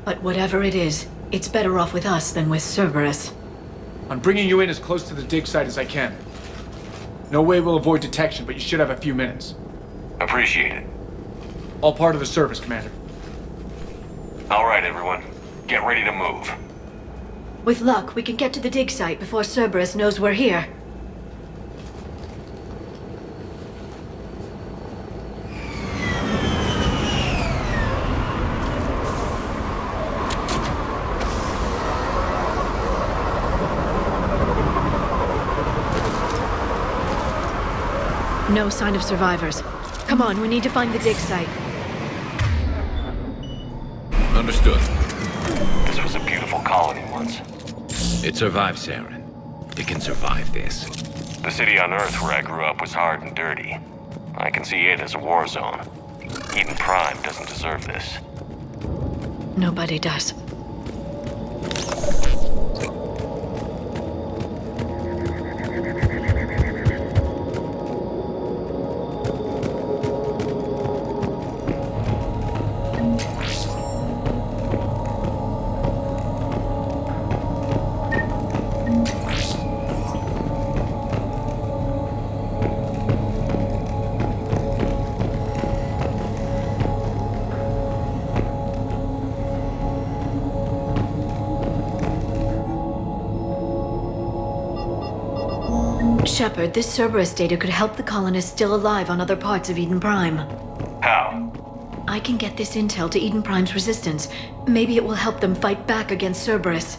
But whatever it is, it's better off with us than with Cerberus. I'm bringing you in as close to the dig site as I can. No way we'll avoid detection, but you should have a few minutes. Appreciate it. All part of the service, Commander. All right, everyone. Get ready to move. With luck, we can get to the dig site before Cerberus knows we're here. No sign of survivors. Come on, we need to find the dig site. Understood. This was a beautiful colony once. It survived, Saren. It can survive this. The city on Earth where I grew up was hard and dirty. I can see it as a war zone. Eden Prime doesn't deserve this. Nobody does. Shepard, this Cerberus data could help the colonists still alive on other parts of Eden Prime. How? I can get this intel to Eden Prime's resistance. Maybe it will help them fight back against Cerberus.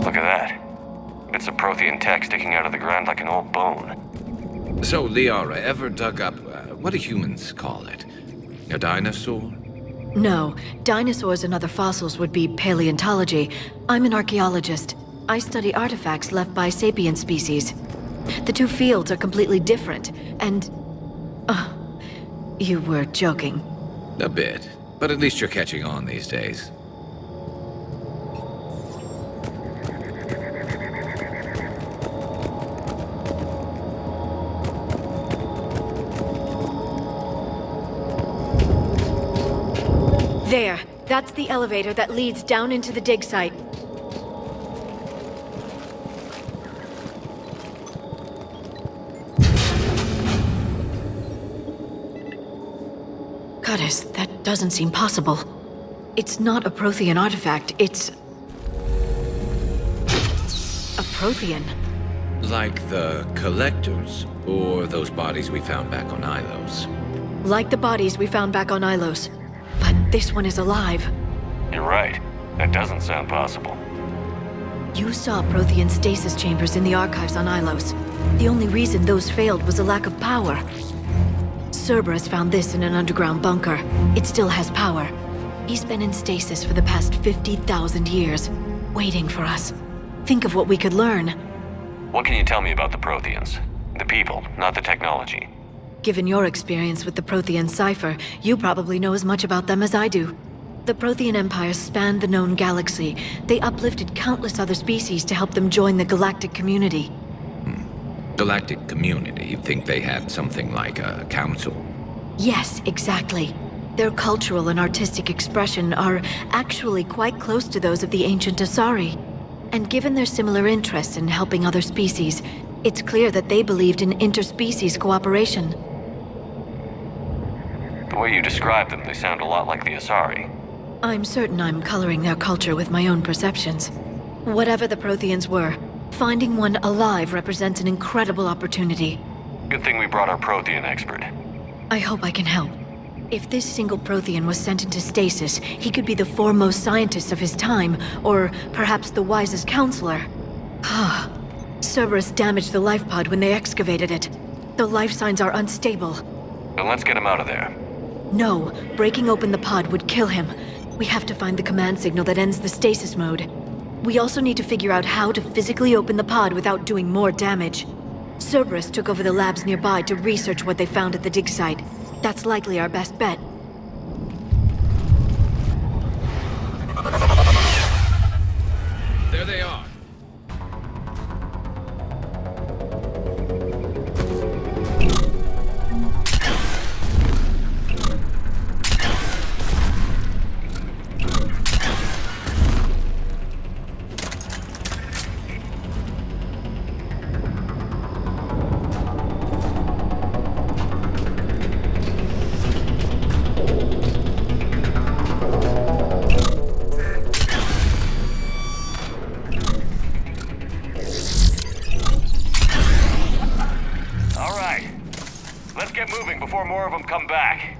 Look at that. Bits of Prothean tech sticking out of the ground like an old bone. So, Liara ever dug up, what do humans call it? A dinosaur? No, dinosaurs and other fossils would be paleontology. I'm an archaeologist. I study artifacts left by sapient species. The two fields are completely different, and... you were joking. A bit. But at least you're catching on these days. There. That's the elevator that leads down into the dig site. Goddess, that doesn't seem possible. It's not a Prothean artifact, it's... a Prothean. Like the Collectors, or those bodies we found back on Ilos? Like the bodies we found back on Ilos. But this one is alive. You're right. That doesn't sound possible. You saw Prothean stasis chambers in the archives on Ilos. The only reason those failed was a lack of power. Cerberus found this in an underground bunker. It still has power. He's been in stasis for the past 50,000 years, waiting for us. Think of what we could learn. What can you tell me about the Protheans? The people, not the technology. Given your experience with the Prothean cipher, you probably know as much about them as I do. The Prothean Empire spanned the known galaxy. They uplifted countless other species to help them join the galactic community. Galactic community? You'd think they had something like a council? Yes, exactly. Their cultural and artistic expression are actually quite close to those of the ancient Asari. And given their similar interests in helping other species, it's clear that they believed in interspecies cooperation. The way you describe them, they sound a lot like the Asari. I'm certain I'm coloring their culture with my own perceptions. Whatever the Protheans were, finding one alive represents an incredible opportunity. Good thing we brought our Prothean expert. I hope I can help. If this single Prothean was sent into stasis, he could be the foremost scientist of his time, or perhaps the wisest counselor. Cerberus damaged the life pod when they excavated it. The life signs are unstable. Then let's get him out of there. No, breaking open the pod would kill him. We have to find the command signal that ends the stasis mode. We also need to figure out how to physically open the pod without doing more damage. Cerberus took over the labs nearby to research what they found at the dig site. That's likely our best bet. There they are. Let's get moving before more of them come back.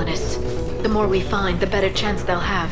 colonists. The more we find, the better chance they'll have.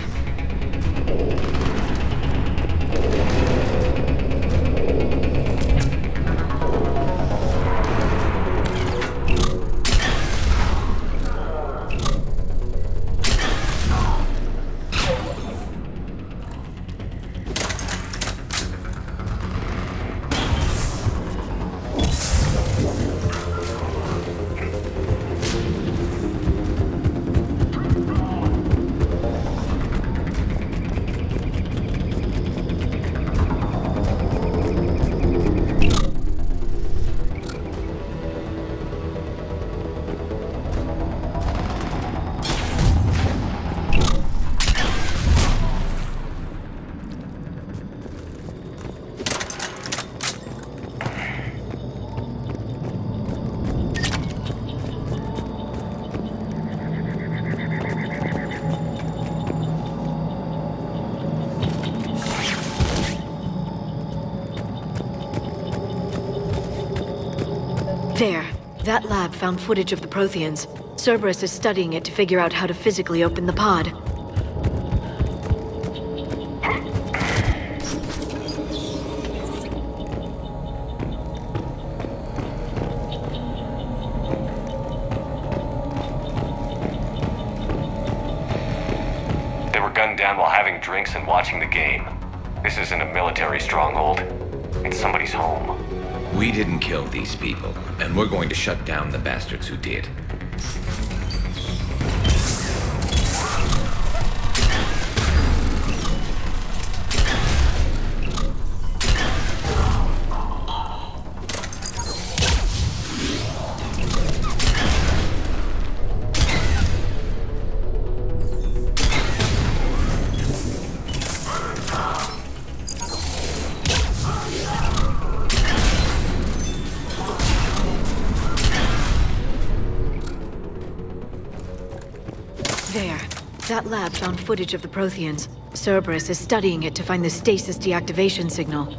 There. That lab found footage of the Protheans. Cerberus is studying it to figure out how to physically open the pod. They were gunned down while having drinks and watching the game. This isn't a military stronghold. It's somebody's home. We didn't kill these people, and we're going to shut down the bastards who did. There. That lab found footage of the Protheans. Cerberus is studying it to find the stasis deactivation signal.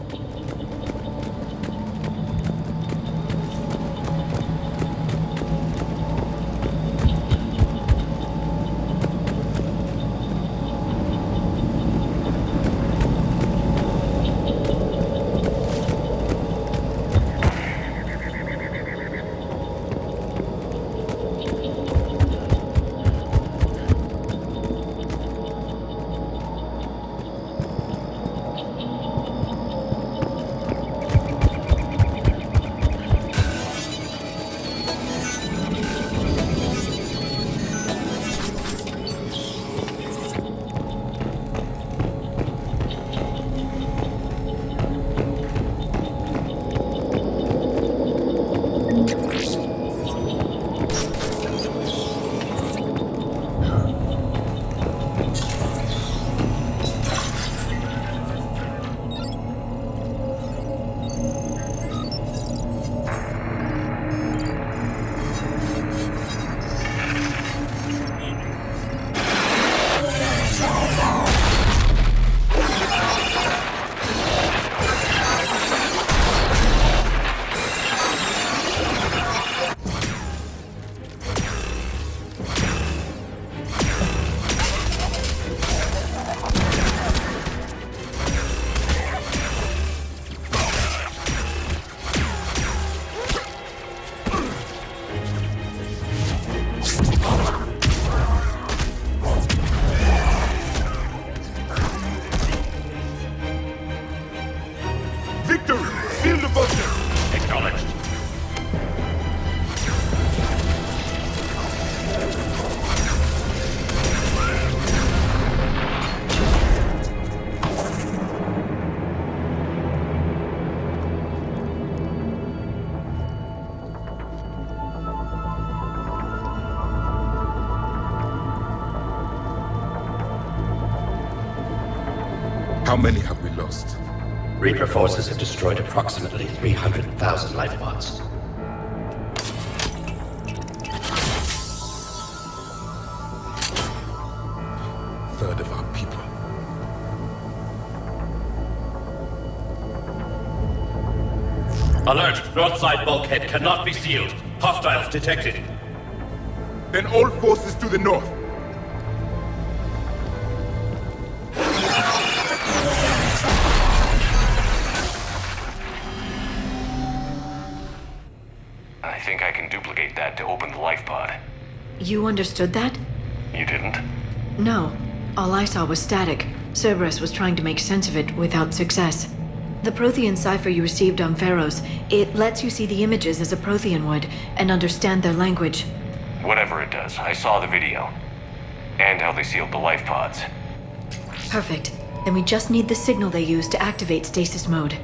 How many have we lost? Reaper forces have destroyed approximately 300,000 life pods. Third of our people. Alert! North side bulkhead cannot be sealed. Hostiles detected. Then all forces to the north. I think I can duplicate that to open the life pod. You understood that? You didn't? No. All I saw was static. Cerberus was trying to make sense of it without success. The Prothean cipher you received on Pharaohs, it lets you see the images as a Prothean would, and understand their language. Whatever it does, I saw the video. And how they sealed the life pods. Perfect. Then we just need the signal they used to activate stasis mode.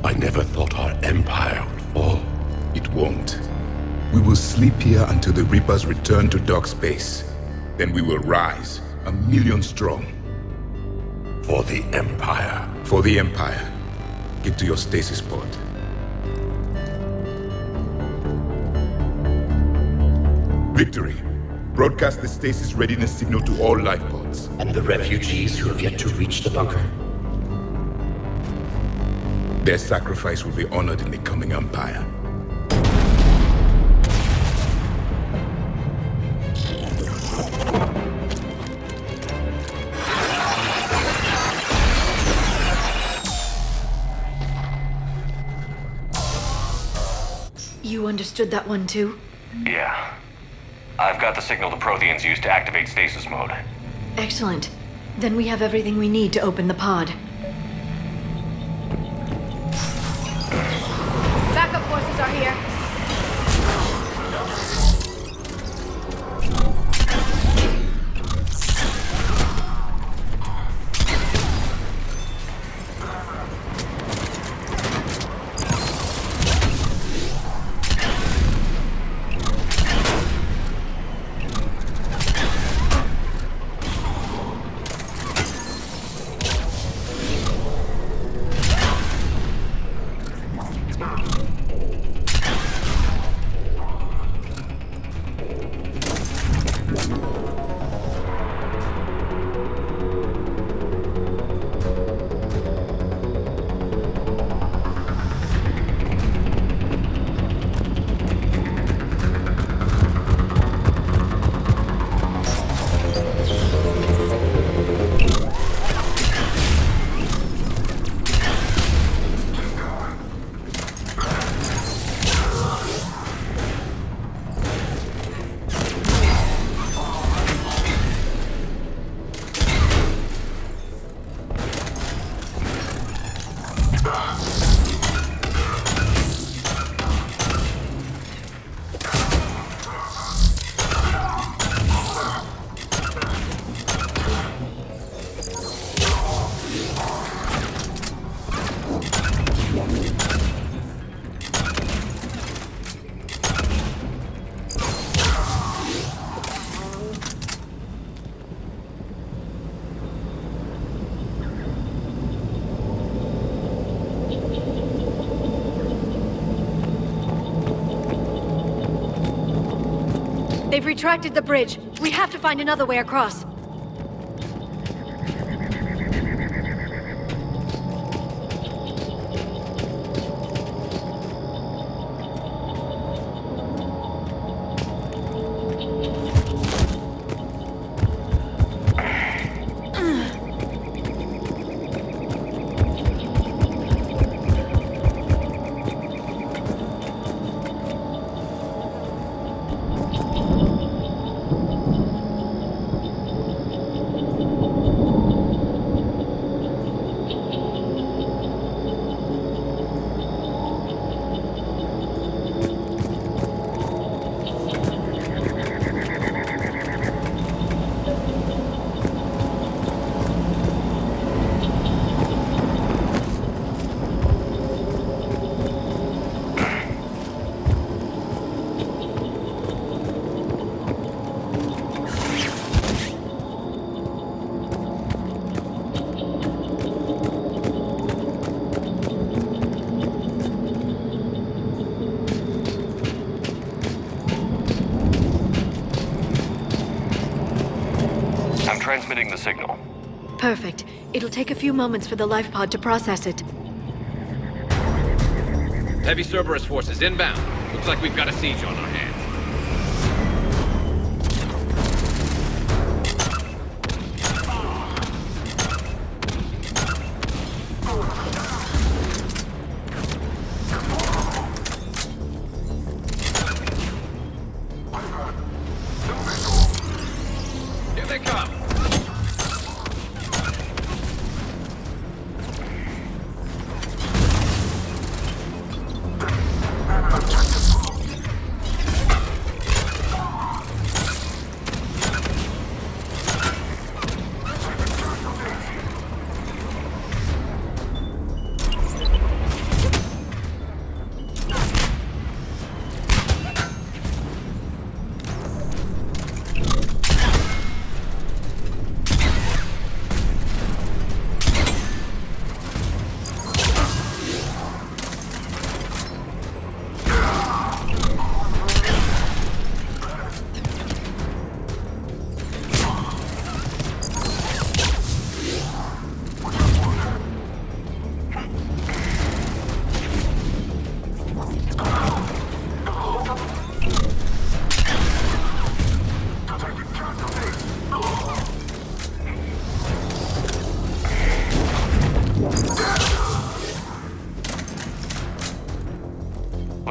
I never thought our empire would fall. It won't. We will sleep here until the Reapers return to Dock Space. Then we will rise, 1,000,000 strong. For the Empire. For the Empire. Get to your stasis pod. Victory. Broadcast the stasis readiness signal to all life pods. And the refugees who have yet to reach the bunker. Their sacrifice will be honored in the coming Empire. understood that one too? Yeah. I've got the signal the Protheans used to activate stasis mode. Excellent. Then we have everything we need to open the pod. Backup forces are here. They've retracted the bridge. We have to find another way across. Transmitting the signal. Perfect. It'll take a few moments for the life pod to process it. Heavy Cerberus forces inbound. Looks like we've got a siege on our hands. Here they come.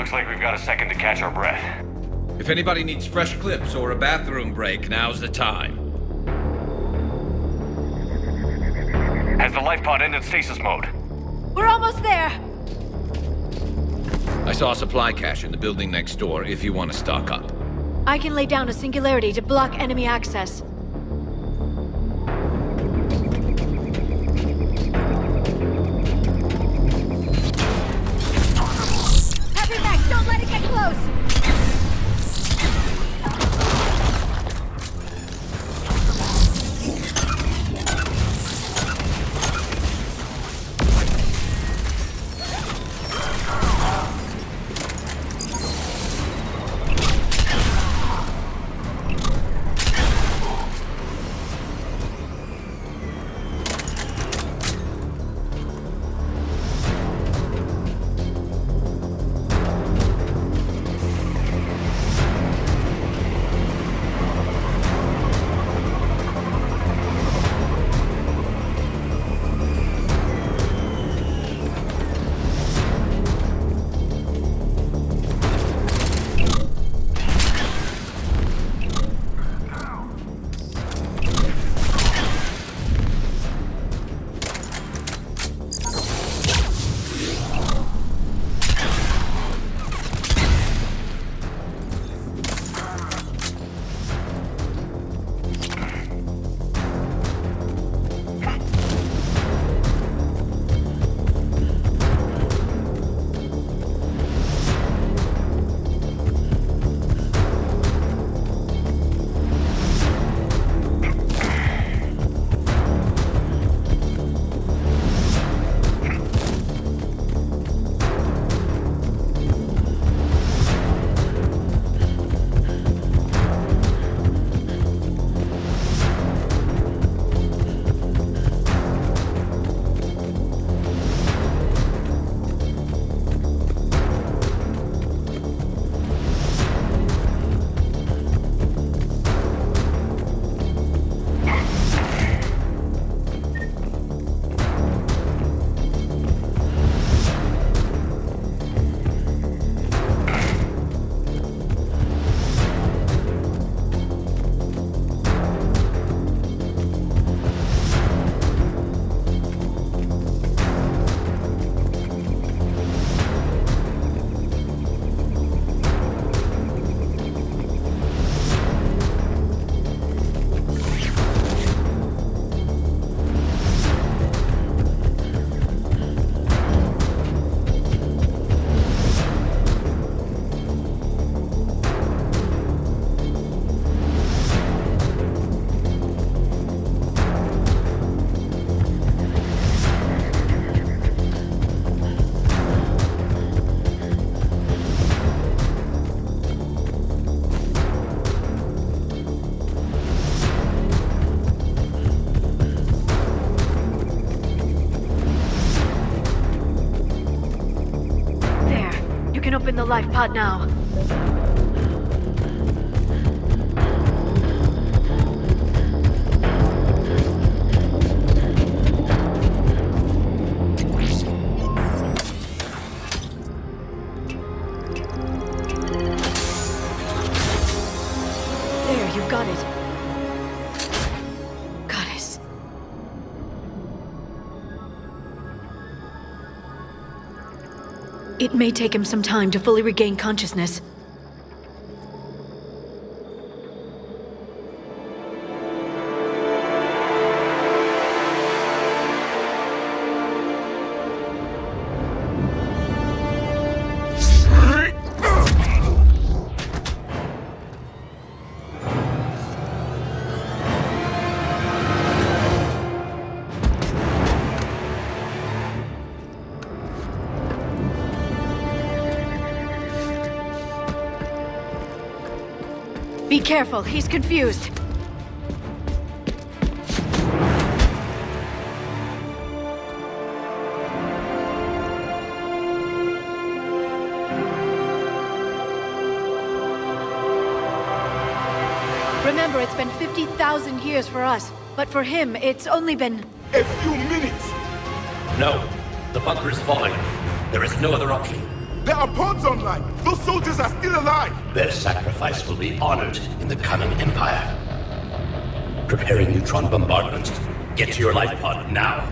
Looks like we've got a second to catch our breath. If anybody needs fresh clips or a bathroom break, now's the time. Has the life pod ended stasis mode? We're almost there! I saw a supply cache in the building next door if you want to stock up. I can lay down a singularity to block enemy access. Heavy mech, don't let it get close! Open the life pod now. There, you've got it. Goddess. It may take him some time to fully regain consciousness. Be careful, he's confused. Remember, it's been 50,000 years for us, but for him, it's only been... A few minutes! No, the bunker is falling. There is no other option. There are pods online! Those soldiers are still alive! Their sacrifice will be honored in the coming Empire. Preparing neutron bombardment. Get to your life pod now.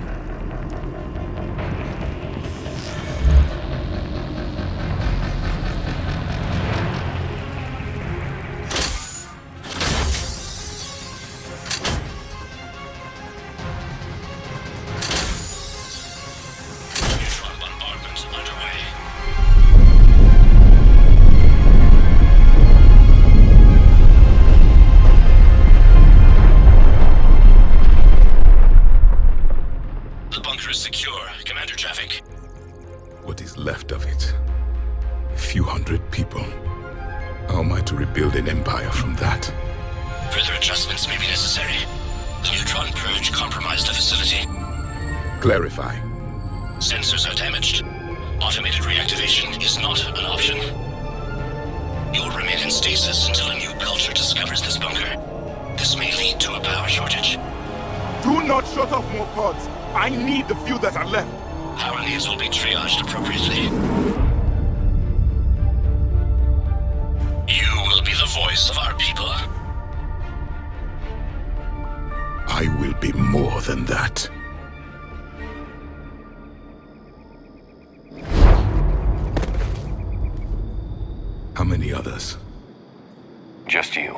What is left of it? A few hundred people. How am I to rebuild an empire from that? Further adjustments may be necessary. The neutron purge compromised the facility. Clarify. Sensors are damaged. Automated reactivation is not an option. You'll remain in stasis until a new culture discovers this bunker. This may lead to a power shortage. Do not shut off more pods! I need the few that are left! Power needs will be triaged appropriately. You will be the voice of our people. I will be more than that. How many others? Just you.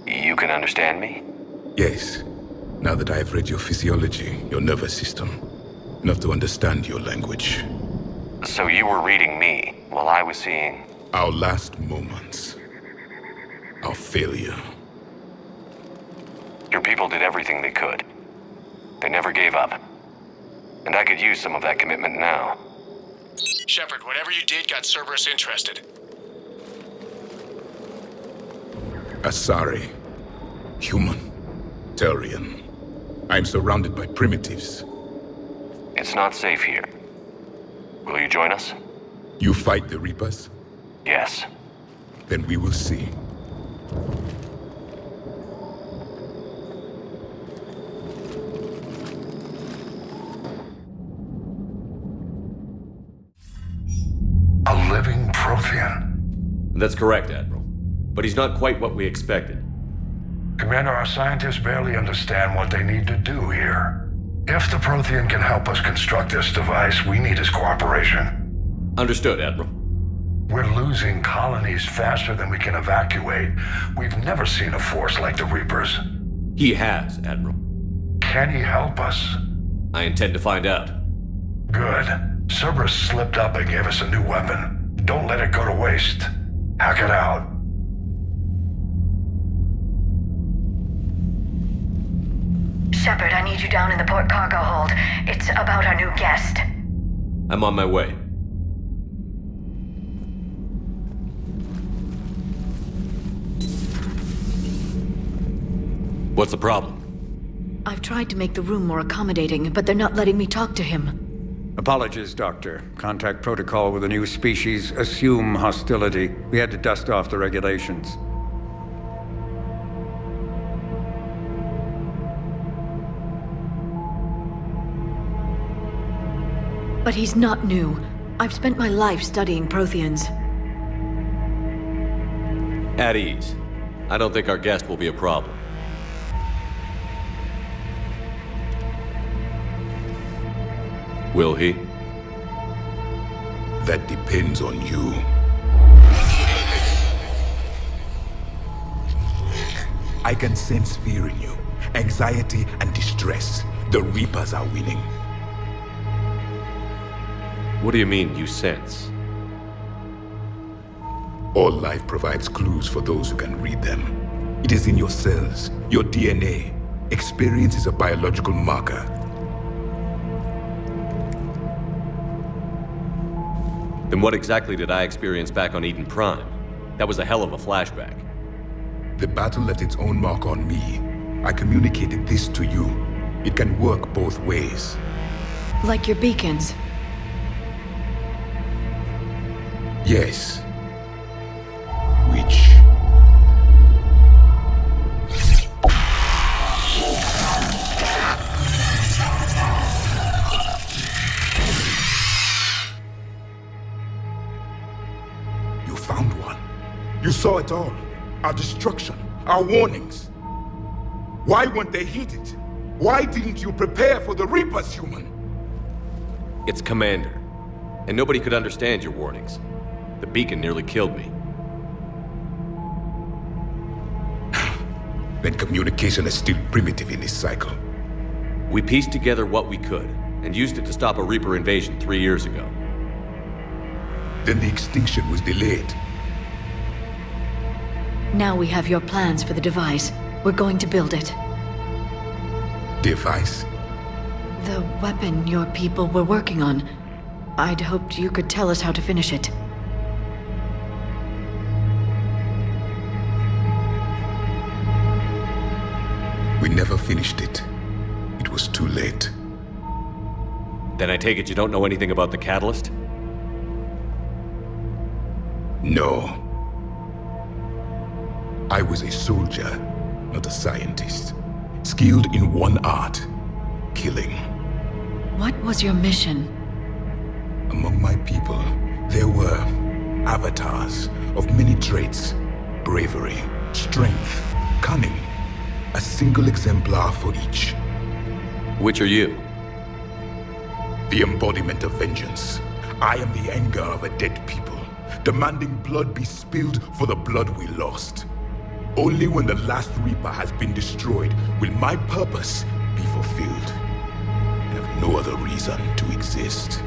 You can understand me? Yes. Now that I have read your physiology, your nervous system, enough to understand your language. So you were reading me while I was seeing... Our last moments. Our failure. Your people did everything they could. They never gave up. And I could use some of that commitment now. Shepard, whatever you did got Cerberus interested. Asari. Human. Turian. I'm surrounded by primitives. It's not safe here. Will you join us? You fight the Reapers? Yes. Then we will see. A living Prothean. That's correct, Admiral. But he's not quite what we expected. Commander, our scientists barely understand what they need to do here. If the Prothean can help us construct this device, we need his cooperation. Understood, Admiral. We're losing colonies faster than we can evacuate. We've never seen a force like the Reapers. He has, Admiral. Can he help us? I intend to find out. Good. Cerberus slipped up and gave us a new weapon. Don't let it go to waste. Hack it out. Shepard, I need you down in the port cargo hold. It's about our new guest. I'm on my way. What's the problem? I've tried to make the room more accommodating, but they're not letting me talk to him. Apologies, Doctor. Contact protocol with a new species. Assume hostility. We had to dust off the regulations. But he's not new. I've spent my life studying Protheans. At ease. I don't think our guest will be a problem. Will he? That depends on you. I can sense fear in you, anxiety and distress. The Reapers are winning. What do you mean, you sense? All life provides clues for those who can read them. It is in your cells, your DNA. Experience is a biological marker. Then what exactly did I experience back on Eden Prime? That was a hell of a flashback. The battle left its own mark on me. I communicated this to you. It can work both ways. Like your beacons. Yes. Which... saw it all. Our destruction, our warnings. Why weren't they heeded? Why didn't you prepare for the Reapers, human? It's Commander. And nobody could understand your warnings. The beacon nearly killed me. Then communication is still primitive in this cycle. We pieced together what we could, and used it to stop a Reaper invasion 3 years ago. Then the extinction was delayed. Now we have your plans for the device. We're going to build it. Device? The weapon your people were working on. I'd hoped you could tell us how to finish it. We never finished it. It was too late. Then I take it you don't know anything about the catalyst? No. I was a soldier, not a scientist. Skilled in one art, killing. What was your mission? Among my people, there were avatars of many traits. Bravery, strength, cunning. A single exemplar for each. Which are you? The embodiment of vengeance. I am the anger of a dead people, demanding blood be spilled for the blood we lost. Only when the last Reaper has been destroyed will my purpose be fulfilled. I have no other reason to exist.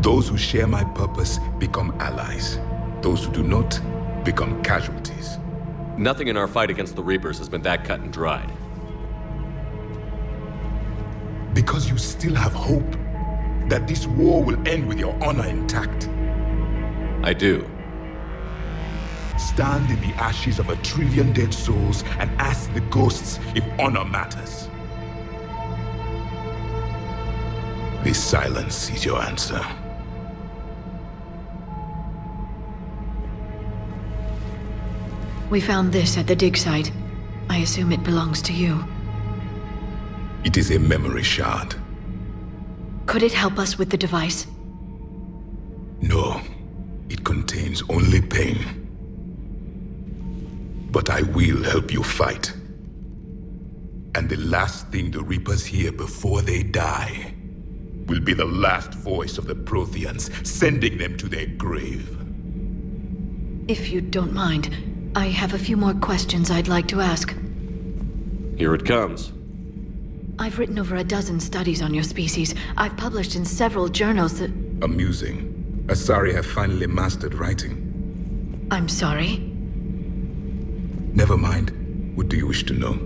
Those who share my purpose become allies. Those who do not become casualties. Nothing in our fight against the Reapers has been that cut and dried. Because you still have hope that this war will end with your honor intact. I do. Stand in the ashes of 1 trillion dead souls and ask the ghosts if honor matters. This silence is your answer. We found this at the dig site. I assume it belongs to you. It is a memory shard. Could it help us with the device? No, it contains only pain. But I will help you fight. And the last thing the Reapers hear before they die will be the last voice of the Protheans, sending them to their grave. If you don't mind, I have a few more questions I'd like to ask. Here it comes. I've written over a dozen studies on your species. I've published in several journals that... Amusing. Asari have finally mastered writing. I'm sorry? Never mind. What do you wish to know?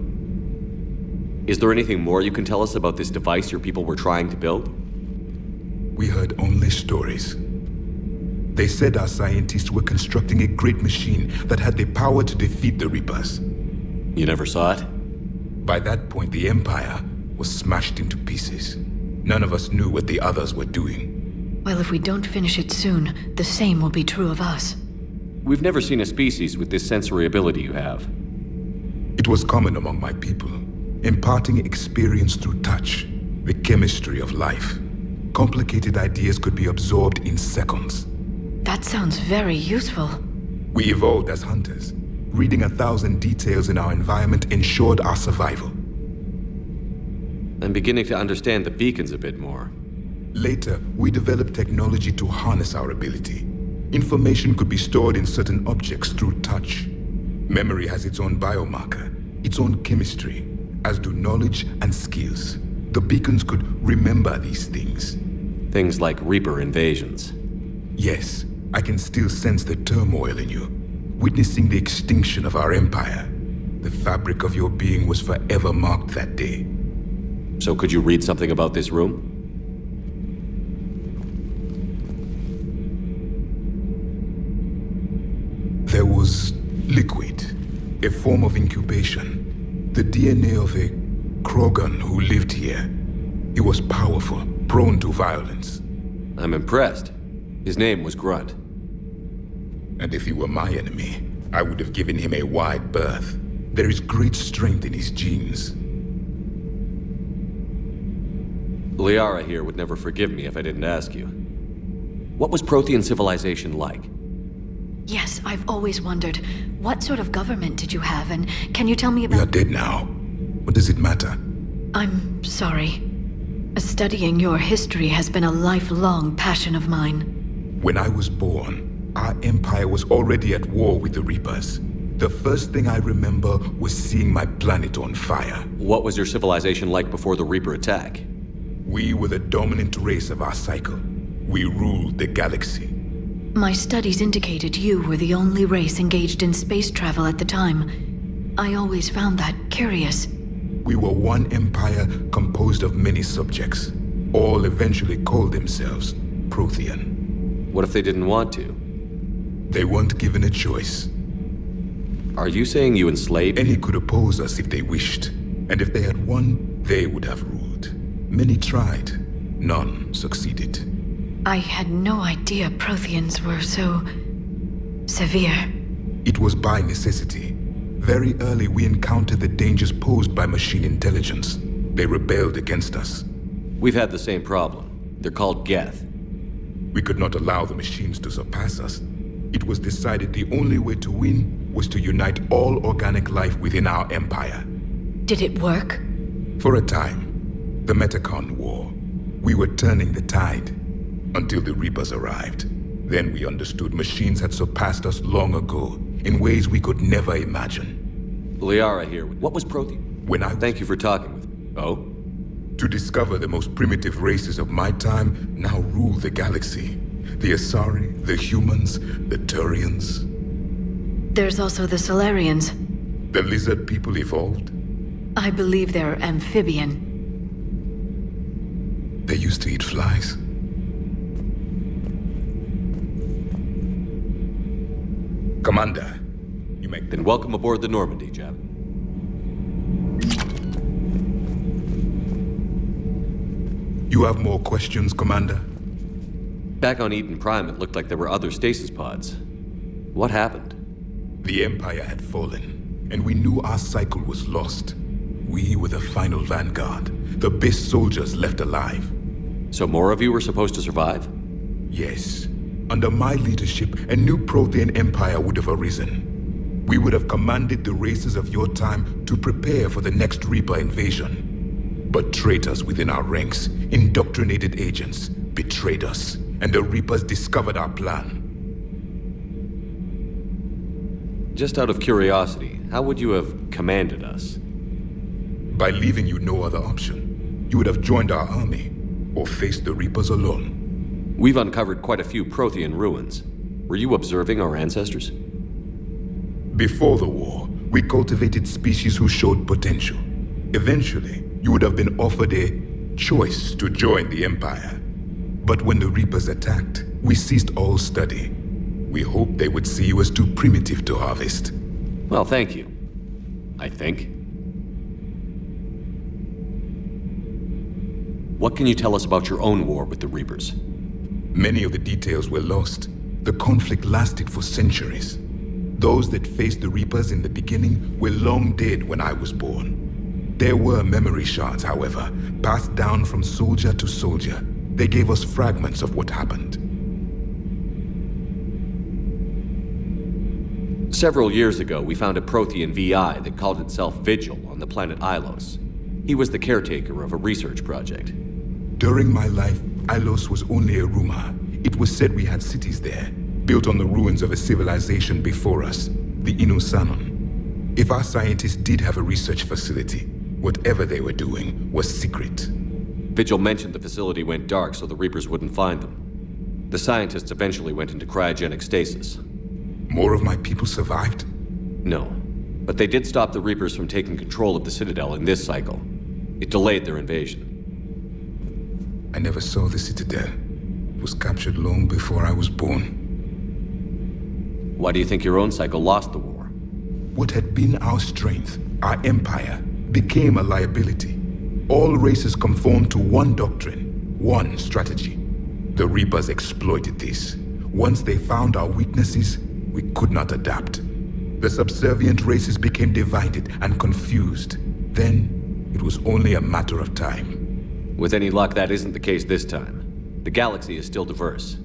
Is there anything more you can tell us about this device your people were trying to build? We heard only stories. They said our scientists were constructing a great machine that had the power to defeat the Reapers. You never saw it? By that point, the Empire was smashed into pieces. None of us knew what the others were doing. Well, if we don't finish it soon, the same will be true of us. We've never seen a species with this sensory ability you have. It was common among my people, imparting experience through touch, the chemistry of life. Complicated ideas could be absorbed in seconds. That sounds very useful. We evolved as hunters. Reading 1,000 details in our environment ensured our survival. I'm beginning to understand the beacons a bit more. Later, we developed technology to harness our ability. Information could be stored in certain objects through touch. Memory has its own biomarker, its own chemistry, as do knowledge and skills. The beacons could remember these things. Things like Reaper invasions. Yes, I can still sense the turmoil in you, witnessing the extinction of our empire. The fabric of your being was forever marked that day. So could you read something about this room? There was liquid, a form of incubation. The DNA of a Krogan who lived here. He was powerful, prone to violence. I'm impressed. His name was Grunt. And if he were my enemy, I would have given him a wide berth. There is great strength in his genes. Liara here would never forgive me if I didn't ask you. What was Prothean civilization like? Yes, I've always wondered, what sort of government did you have, and can you tell me about— We are dead now. What does it matter? I'm sorry. Studying your history has been a lifelong passion of mine. When I was born, our empire was already at war with the Reapers. The first thing I remember was seeing my planet on fire. What was your civilization like before the Reaper attack? We were the dominant race of our cycle. We ruled the galaxy. My studies indicated you were the only race engaged in space travel at the time. I always found that curious. We were one empire composed of many subjects. All eventually called themselves Prothean. What if they didn't want to? They weren't given a choice. Are you saying you enslaved? Any could oppose us if they wished. And if they had won, they would have ruled. Many tried. None succeeded. I had no idea Protheans were so severe. It was by necessity. Very early we encountered the dangers posed by machine intelligence. They rebelled against us. We've had the same problem. They're called Geth. We could not allow the machines to surpass us. It was decided the only way to win was to unite all organic life within our empire. Did it work? For a time. The Metacon War. We were turning the tide. Until the Reapers arrived. Then we understood machines had surpassed us long ago, in ways we could never imagine. Liara here. What was Prothean? Thank you for talking with me. Oh? To discover the most primitive races of my time now rule the galaxy. The Asari, the humans, the Turians. There's also the Solarians. The lizard people evolved? I believe they're amphibian. They used to eat flies. Commander, you may— Then welcome aboard the Normandy, Jab. You have more questions, Commander? Back on Eden Prime, it looked like there were other stasis pods. What happened? The Empire had fallen, and we knew our cycle was lost. We were the final vanguard, the best soldiers left alive. So more of you were supposed to survive? Yes. Under my leadership, a new Prothean empire would have arisen. We would have commanded the races of your time to prepare for the next Reaper invasion. But traitors within our ranks, indoctrinated agents, betrayed us, and the Reapers discovered our plan. Just out of curiosity, how would you have commanded us? By leaving you no other option. You would have joined our army, or faced the Reapers alone. We've uncovered quite a few Prothean ruins. Were you observing our ancestors? Before the war, we cultivated species who showed potential. Eventually, you would have been offered a choice to join the Empire. But when the Reapers attacked, we ceased all study. We hoped they would see you as too primitive to harvest. Well, thank you. I think. What can you tell us about your own war with the Reapers? Many of the details were lost. The conflict lasted for centuries. Those that faced the Reapers in the beginning were long dead when I was born. There were memory shards, however, passed down from soldier to soldier. They gave us fragments of what happened. Several years ago, we found a Prothean VI that called itself Vigil on the planet Ilos. He was the caretaker of a research project. During my life, Ilos was only a rumor. It was said we had cities there, built on the ruins of a civilization before us, the Inusanon. If our scientists did have a research facility, whatever they were doing was secret. Vigil mentioned the facility went dark so the Reapers wouldn't find them. The scientists eventually went into cryogenic stasis. More of my people survived? No, but they did stop the Reapers from taking control of the Citadel in this cycle. It delayed their invasion. I never saw the Citadel. It was captured long before I was born. Why do you think your own cycle lost the war? What had been our strength, our empire, became a liability. All races conformed to one doctrine, one strategy. The Reapers exploited this. Once they found our weaknesses, we could not adapt. The subservient races became divided and confused. Then, it was only a matter of time. With any luck, that isn't the case this time. The galaxy is still diverse.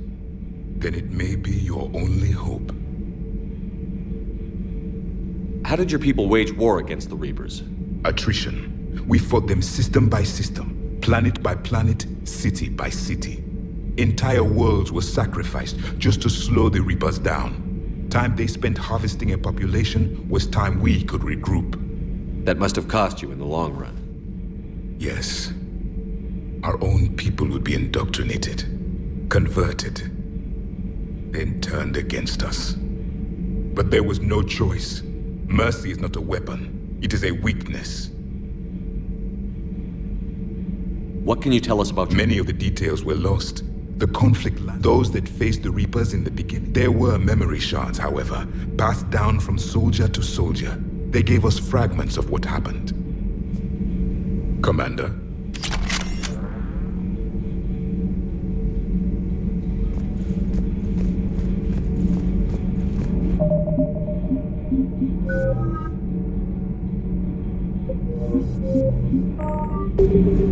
Then it may be your only hope. How did your people wage war against the Reapers? Attrition. We fought them system by system, planet by planet, city by city. Entire worlds were sacrificed just to slow the Reapers down. Time they spent harvesting a population was time we could regroup. That must have cost you in the long run. Yes. Our own people would be indoctrinated, converted, then turned against us. But there was no choice. Mercy is not a weapon. It is a weakness. What can you tell us about Many of the details were lost. The conflict, those that faced the Reapers in the beginning. There were memory shards, however, passed down from soldier to soldier. They gave us fragments of what happened. Commander? Thank you.